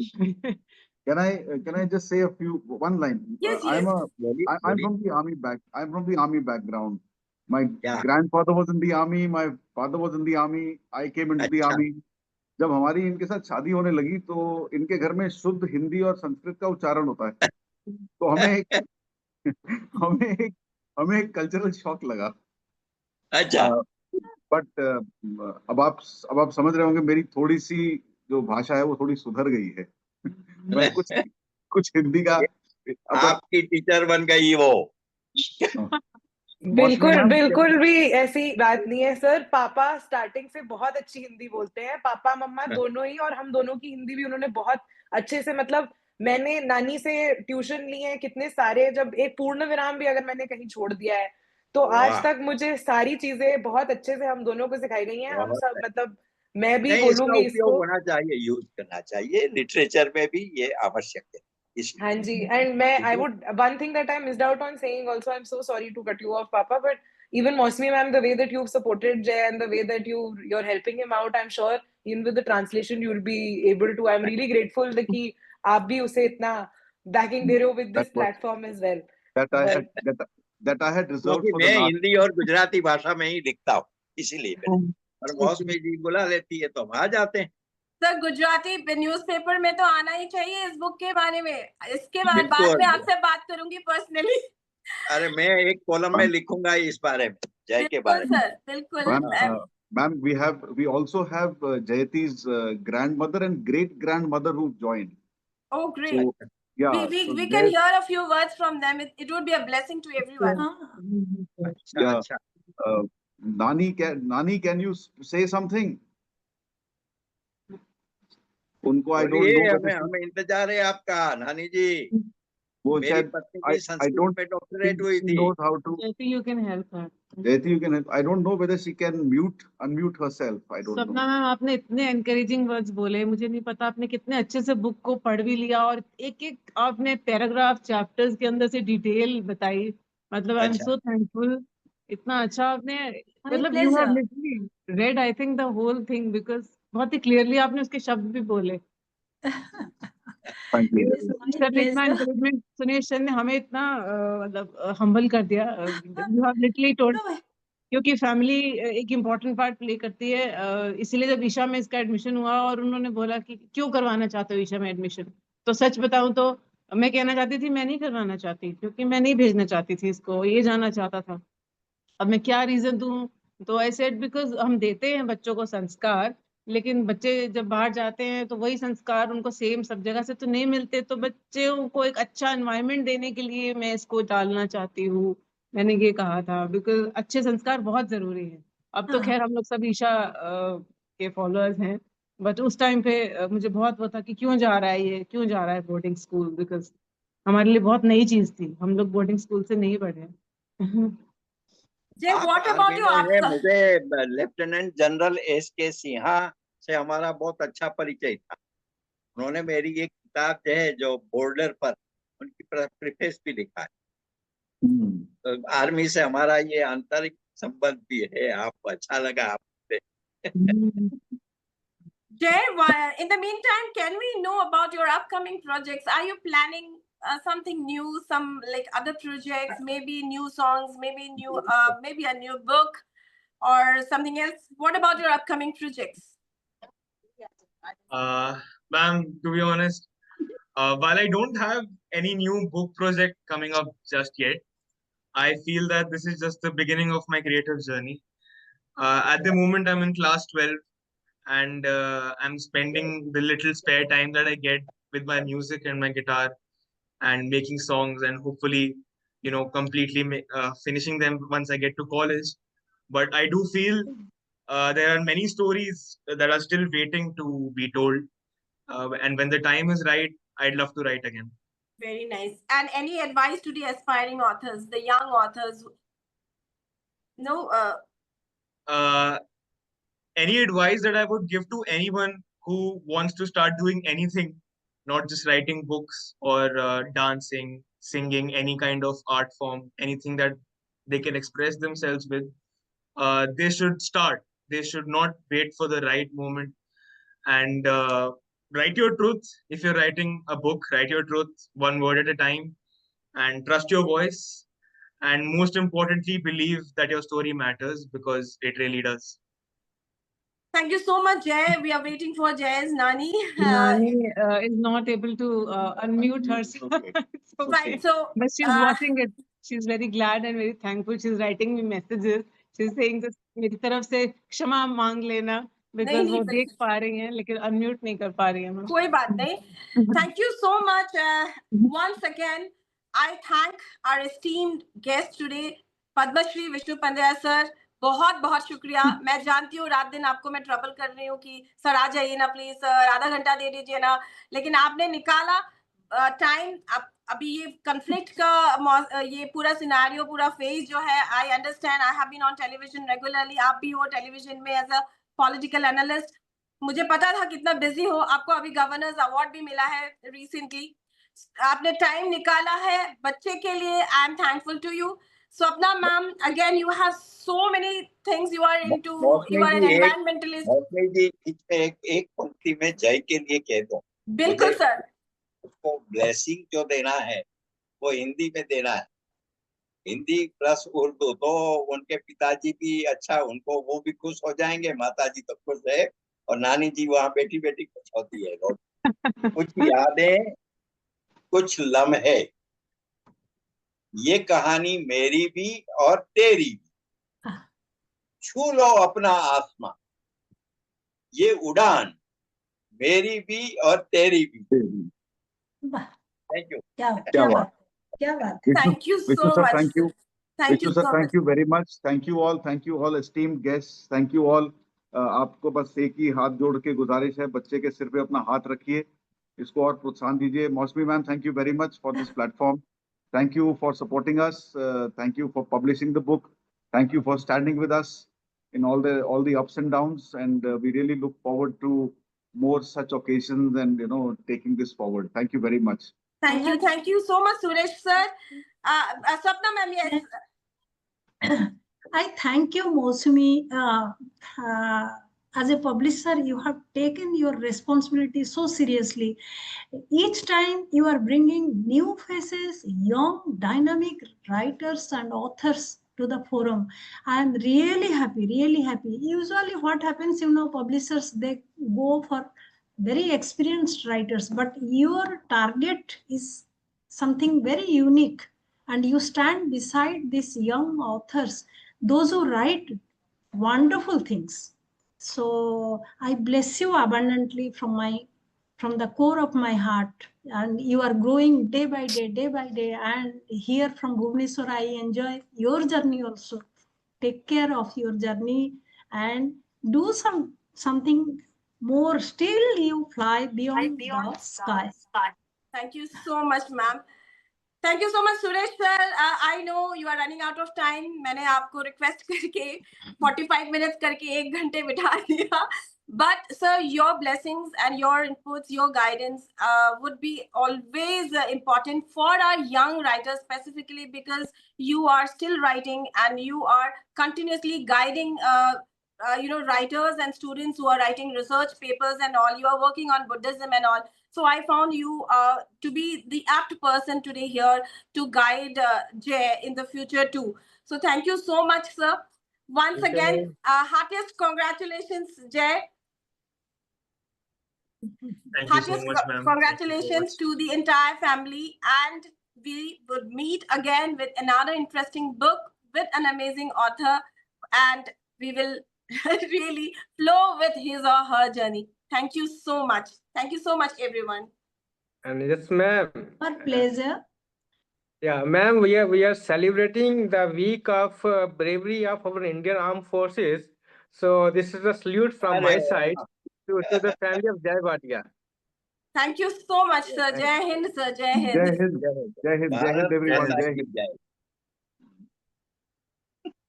Can I just say one line? Yes. I'm from the army I'm from the army background. My grandfather was in the army. My father was in the army. I came into the army. जब हमारी इनके साथ शादी होने लगी तो इनके घर में शुद्ध हिंदी और संस्कृत का उच्चारण होता है. तो हमें एक कल्चरल शॉक लगा. अच्छा. बट अब आप समझ रहे होंगे मेरी थोड़ी सी जो भाषा है वो थोड़ी सुधर गई है. मैं कुछ हिंदी का. आपकी टीचर बन गई वो. बिल्कुल भी ऐसी बात नहीं है सर. पापा स्टार्टिंग से बहुत अच्छी हिंदी बोलते हैं. पापा मम्मा दोनों ही, और हम दोनों की हिंदी भी उन्होंने बहुत अच्छे से, मतलब मैंने नानी से ट्यूशन लिए हैं कितने सारे. जब एक पूर्ण विराम भी अगर मैंने कहीं छोड़ दिया है तो आज तक मुझे सारी चीजें बहुत अच्छे से हम दोनों को सिखाई गई हैं. हम सब, मतलब मैं भी बोलूंगी इसको होना चाहिए, यूज करना चाहिए. लिटरेचर में भी ये आवश्यक है. हाँ जी. And I would, one thing that I missed out on saying also, I'm so sorry to cut you off, Papa, but even Mosmi ma'am, the way that you've supported Jay and the way that you're helping him out, I'm sure even with the translation you'll be able to. I'm really grateful that कि आप भी उसे इतना backing दे रहे हो with this platform as well. That I had reserved for the मैं हिंदी और गुजराती भाषा में ही लिखता हूँ, इसीलिए. और मौसमी जी बुला लेती है तो हम आ जाते हैं. सर, गुजराती न्यूज़पेपर में तो आना ही चाहिए इस बुक के बारे में. इसके बाद में आपसे बात करूंगी पर्सनली. अरे मैं एक कॉलम में लिखूंगा इस बारे में, जय के बारे में. सर बिल्कुल. Ma'am, we also have Jayati's grandmother and great grandmother who joined. Oh, great. So, yeah, we can hear a few words from them. It would be a blessing to everyone. Yeah. Nani, can you say something? उनको I don't know. हमें इंतजार है आपका नानी जी. वो मेरी पत्नी की संस्कृत में डॉक्टरेट हुई थी. Jayati, you can help her. Jayati, you can help. I don't know whether she can unmute herself. I don't know. सपना मैम, आपने इतने encouraging words बोले, मुझे नहीं पता आपने कितने अच्छे से बुक को पढ़ भी लिया और एक आपने पैराग्राफ चैप्टर्स के अंदर से डिटेल बताई. मतलब आई एम सो थैंकफुल इतना अच्छा आपने, My मतलब you have pleasure. literally read I think the whole thing because बहुत ही clearly आपने उसके शब्द भी बोले। Thank you. It is my sir ने इतना pleasure. encouragement, सुनीश सर ने हमें इतना मतलब humble कर दिया। You have literally told, No, क्योंकि फैमिली एक इम्पॉर्टेंट पार्ट प्ले करती है, इसीलिए जब ईशा में इसका एडमिशन हुआ और उन्होंने बोला कि क्यों करवाना चाहते हो ईशा में एडमिशन, तो सच बताऊं तो मैं कहना चाहती थी मैं नहीं करवाना चाहती, क्योंकि मैं नहीं भेजना चाहती थी इसको, ये जाना चाहता था। अब मैं क्या रीजन दूं, तो आई सेड बिकॉज हम देते हैं बच्चों को संस्कार, लेकिन बच्चे जब बाहर जाते हैं तो वही संस्कार उनको सेम सब जगह से तो नहीं मिलते, तो बच्चों को एक अच्छा एनवायरनमेंट देने के लिए मैं इसको डालना चाहती हूँ, मैंने ये कहा था, बिकॉज अच्छे संस्कार बहुत जरूरी है। अब तो हाँ। खैर हम लोग सब ईशा के फॉलोअर्स हैं, बट उस टाइम पे मुझे बहुत वो था कि क्यों जा रहा है ये, क्यों जा रहा है बोर्डिंग स्कूल, बिकॉज हमारे लिए बहुत नई चीज थी, हम लोग बोर्डिंग स्कूल से नहीं पढ़े। Jay, आप what आर्मी about you? में है, आपका मुझे लेफ्टिनेंट जनरल S.K. सिन्हा से हमारा बहुत अच्छा परिचय था। उन्होंने मेरी एक किताब जो है जो बॉर्डर पर, उनकी प्रीफेस भी लिखा है। तो आर्मी से हमारा ये आंतरिक संबंध भी है। आपको अच्छा लगा आपसे। Jay, in the meantime, can we know about your upcoming projects? Are you planning something new, some like other projects, maybe new songs, maybe maybe a new book or something else? What about your upcoming projects? Ma'am, to be honest, while I don't have any new book project coming up just yet, I feel that this is just the beginning of my creative journey. At the moment, I'm in class 12, and I'm spending the little spare time that I get with my music and my guitar and making songs, and hopefully, completely finishing them once I get to college. But I do feel there are many stories that are still waiting to be told. And when the time is right, I'd love to write again. Very nice. And any advice to the aspiring authors, the young authors? No. Any advice that I would give to anyone who wants to start doing anything, not just writing books or dancing, singing, any kind of art form, anything that they can express themselves with, they should start. They should not wait for the right moment, and write your truth. If you're writing a book, write your truth one word at a time, and trust your voice. And most importantly, believe that your story matters, because it really does. Thank you so much, Jay. We are waiting for Jay's Nani. Nani is not able to unmute herself. It's okay. Fine. So, But she's watching it. She's very glad and very thankful. She's writing me messages. She's saying that मेरी तरफ से क्षमा मांग लेना, because वो देख पा रही हैं लेकिन unmute नहीं कर पा रही हैं। कोई बात नहीं. Thank you so much. Once again, I thank our esteemed guest today, Padma Shri Vishnu Pandya sir. बहुत बहुत शुक्रिया. मैं जानती हूँ रात दिन आपको मैं ट्रबल कर रही हूँ कि सर आ जाइए ना प्लीज, सर आधा घंटा दे दीजिए ना, लेकिन आपने निकाला टाइम. अभी ये कन्फ्लिक्ट का ये पूरा सिनेरियो, पूरा फेज जो है, I understand. I have been on television regularly. आप भी हो टेलीविजन में एज अ पॉलिटिकल एनालिस्ट. मुझे पता था कितना बिजी हो. आपको अभी गवर्नर्स अवार्ड भी मिला है रिसेंटली. आपने टाइम निकाला है बच्चे के लिए. I am thankful to you. Swapna ma'am, again you have so many things you are into. You are an environmentalist. मौसमी जी, एक पंक्ति में जय के लिए कह दो. बिल्कुल सर. उसको ब्लेसिंग जो देना है वो हिंदी में देना है. हिंदी प्लस उर्दू, तो उनके पिताजी भी अच्छा, उनको वो भी खुश हो जाएंगे, माताजी तो खुश है, और नानी जी वहाँ बैठी बैठी खुश होती है. कुछ यादें, कुछ लम्हे, ये कहानी मेरी भी और तेरी भी. छू लो अपना आसमां, ये उड़ान मेरी भी और तेरी भी. Thank you. क्या बात. Thank you so sir, much. Thank you. Thank you sir, so thank much. you very much. Thank you all esteemed guests. Thank you all. आपको बस एक ही हाथ जोड़ के गुजारिश है, बच्चे के सिर पे अपना हाथ रखिए, इसको और प्रोत्साहन दीजिए. मौसमी ma'am, thank you very much for this platform. Thank you for supporting us. Thank you for publishing the book. Thank you for standing with us in all the ups and downs. And we really look forward to more such occasions and taking this forward. Thank you very much. Thank you so much, Suresh sir. Swapna ma'am, yes. I thank you, Mosumi. As a publisher, you have taken your responsibility so seriously. Each time you are bringing new faces, young, dynamic writers and authors to the forum. I am really happy, really happy. Usually what happens, publishers, they go for very experienced writers, but your target is something very unique. And you stand beside these young authors, those who write wonderful things. So I bless you abundantly from the core of my heart. And you are growing day by day. And here from Bhubaneswar, I enjoy your journey also. Take care of your journey and do something more. Still you fly beyond the sky. Thank you so much, ma'am. Thank you so much, Suresh sir. I know you are running out of time. मैंने आपको request करके 45 minutes करके 1 घंटे बिठा दिया. But sir, your blessings and your inputs, your guidance would be always important for our young writers, specifically because you are still writing and you are continuously guiding writers and students who are writing research papers and all. You are working on Buddhism and all. So I found you to be the apt person today here to guide Jay in the future too. So thank you so much, sir. Once Okay. again, heartiest congratulations, Jay. Thank you so much, ma'am. Congratulations to the entire family, and we would meet again with another interesting book with an amazing author, and we will really flow with his or her journey. Thank you so much. Thank you so much, everyone. And yes, ma'am. Our pleasure. Yeah, ma'am, we are celebrating the week of bravery of our Indian Armed Forces. So this is a salute from my side to the family of Jai Bhatia. Thank you so much, sir. Jai Hind, sir. Jai Hind. Jai Hind, Jai Hind, Jai Hind, everyone. Jai Hind.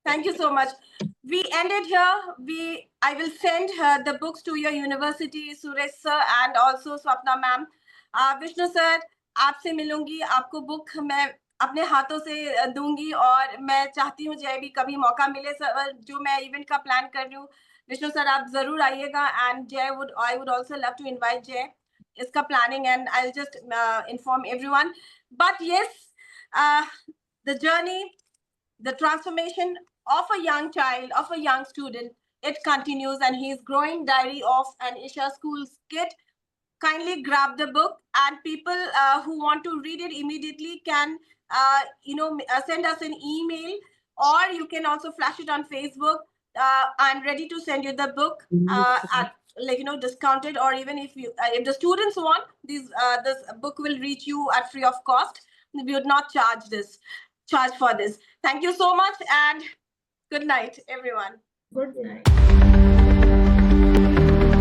Thank you so much. We ended here. I will send the books to your university, Suresh sir, and also Swapna ma'am. Vishnu sir, आपसे मिलूंगी. आपको book मैं अपने हाथों से दूंगी और मैं चाहती हूँ जय भी कभी मौका मिले सर, जो मैं इवेंट का प्लान कर रही हूँ. विष्णु सर आप जरूर आइएगा. And Jay I would also love to invite Jay. इसका planning and I'll just inform everyone. But yes, the journey, the transformation of a young child, of a young student, it continues, and he is growing. Diary of an Isha Schools Kid. Kindly grab the book, and people who want to read it immediately can send us an email, or you can also flash it on Facebook. I'm ready to send you the book at discounted, or even if the students want this book will reach you at free of cost. We would not charge for this. Thank you so much, and good night, everyone. Good night.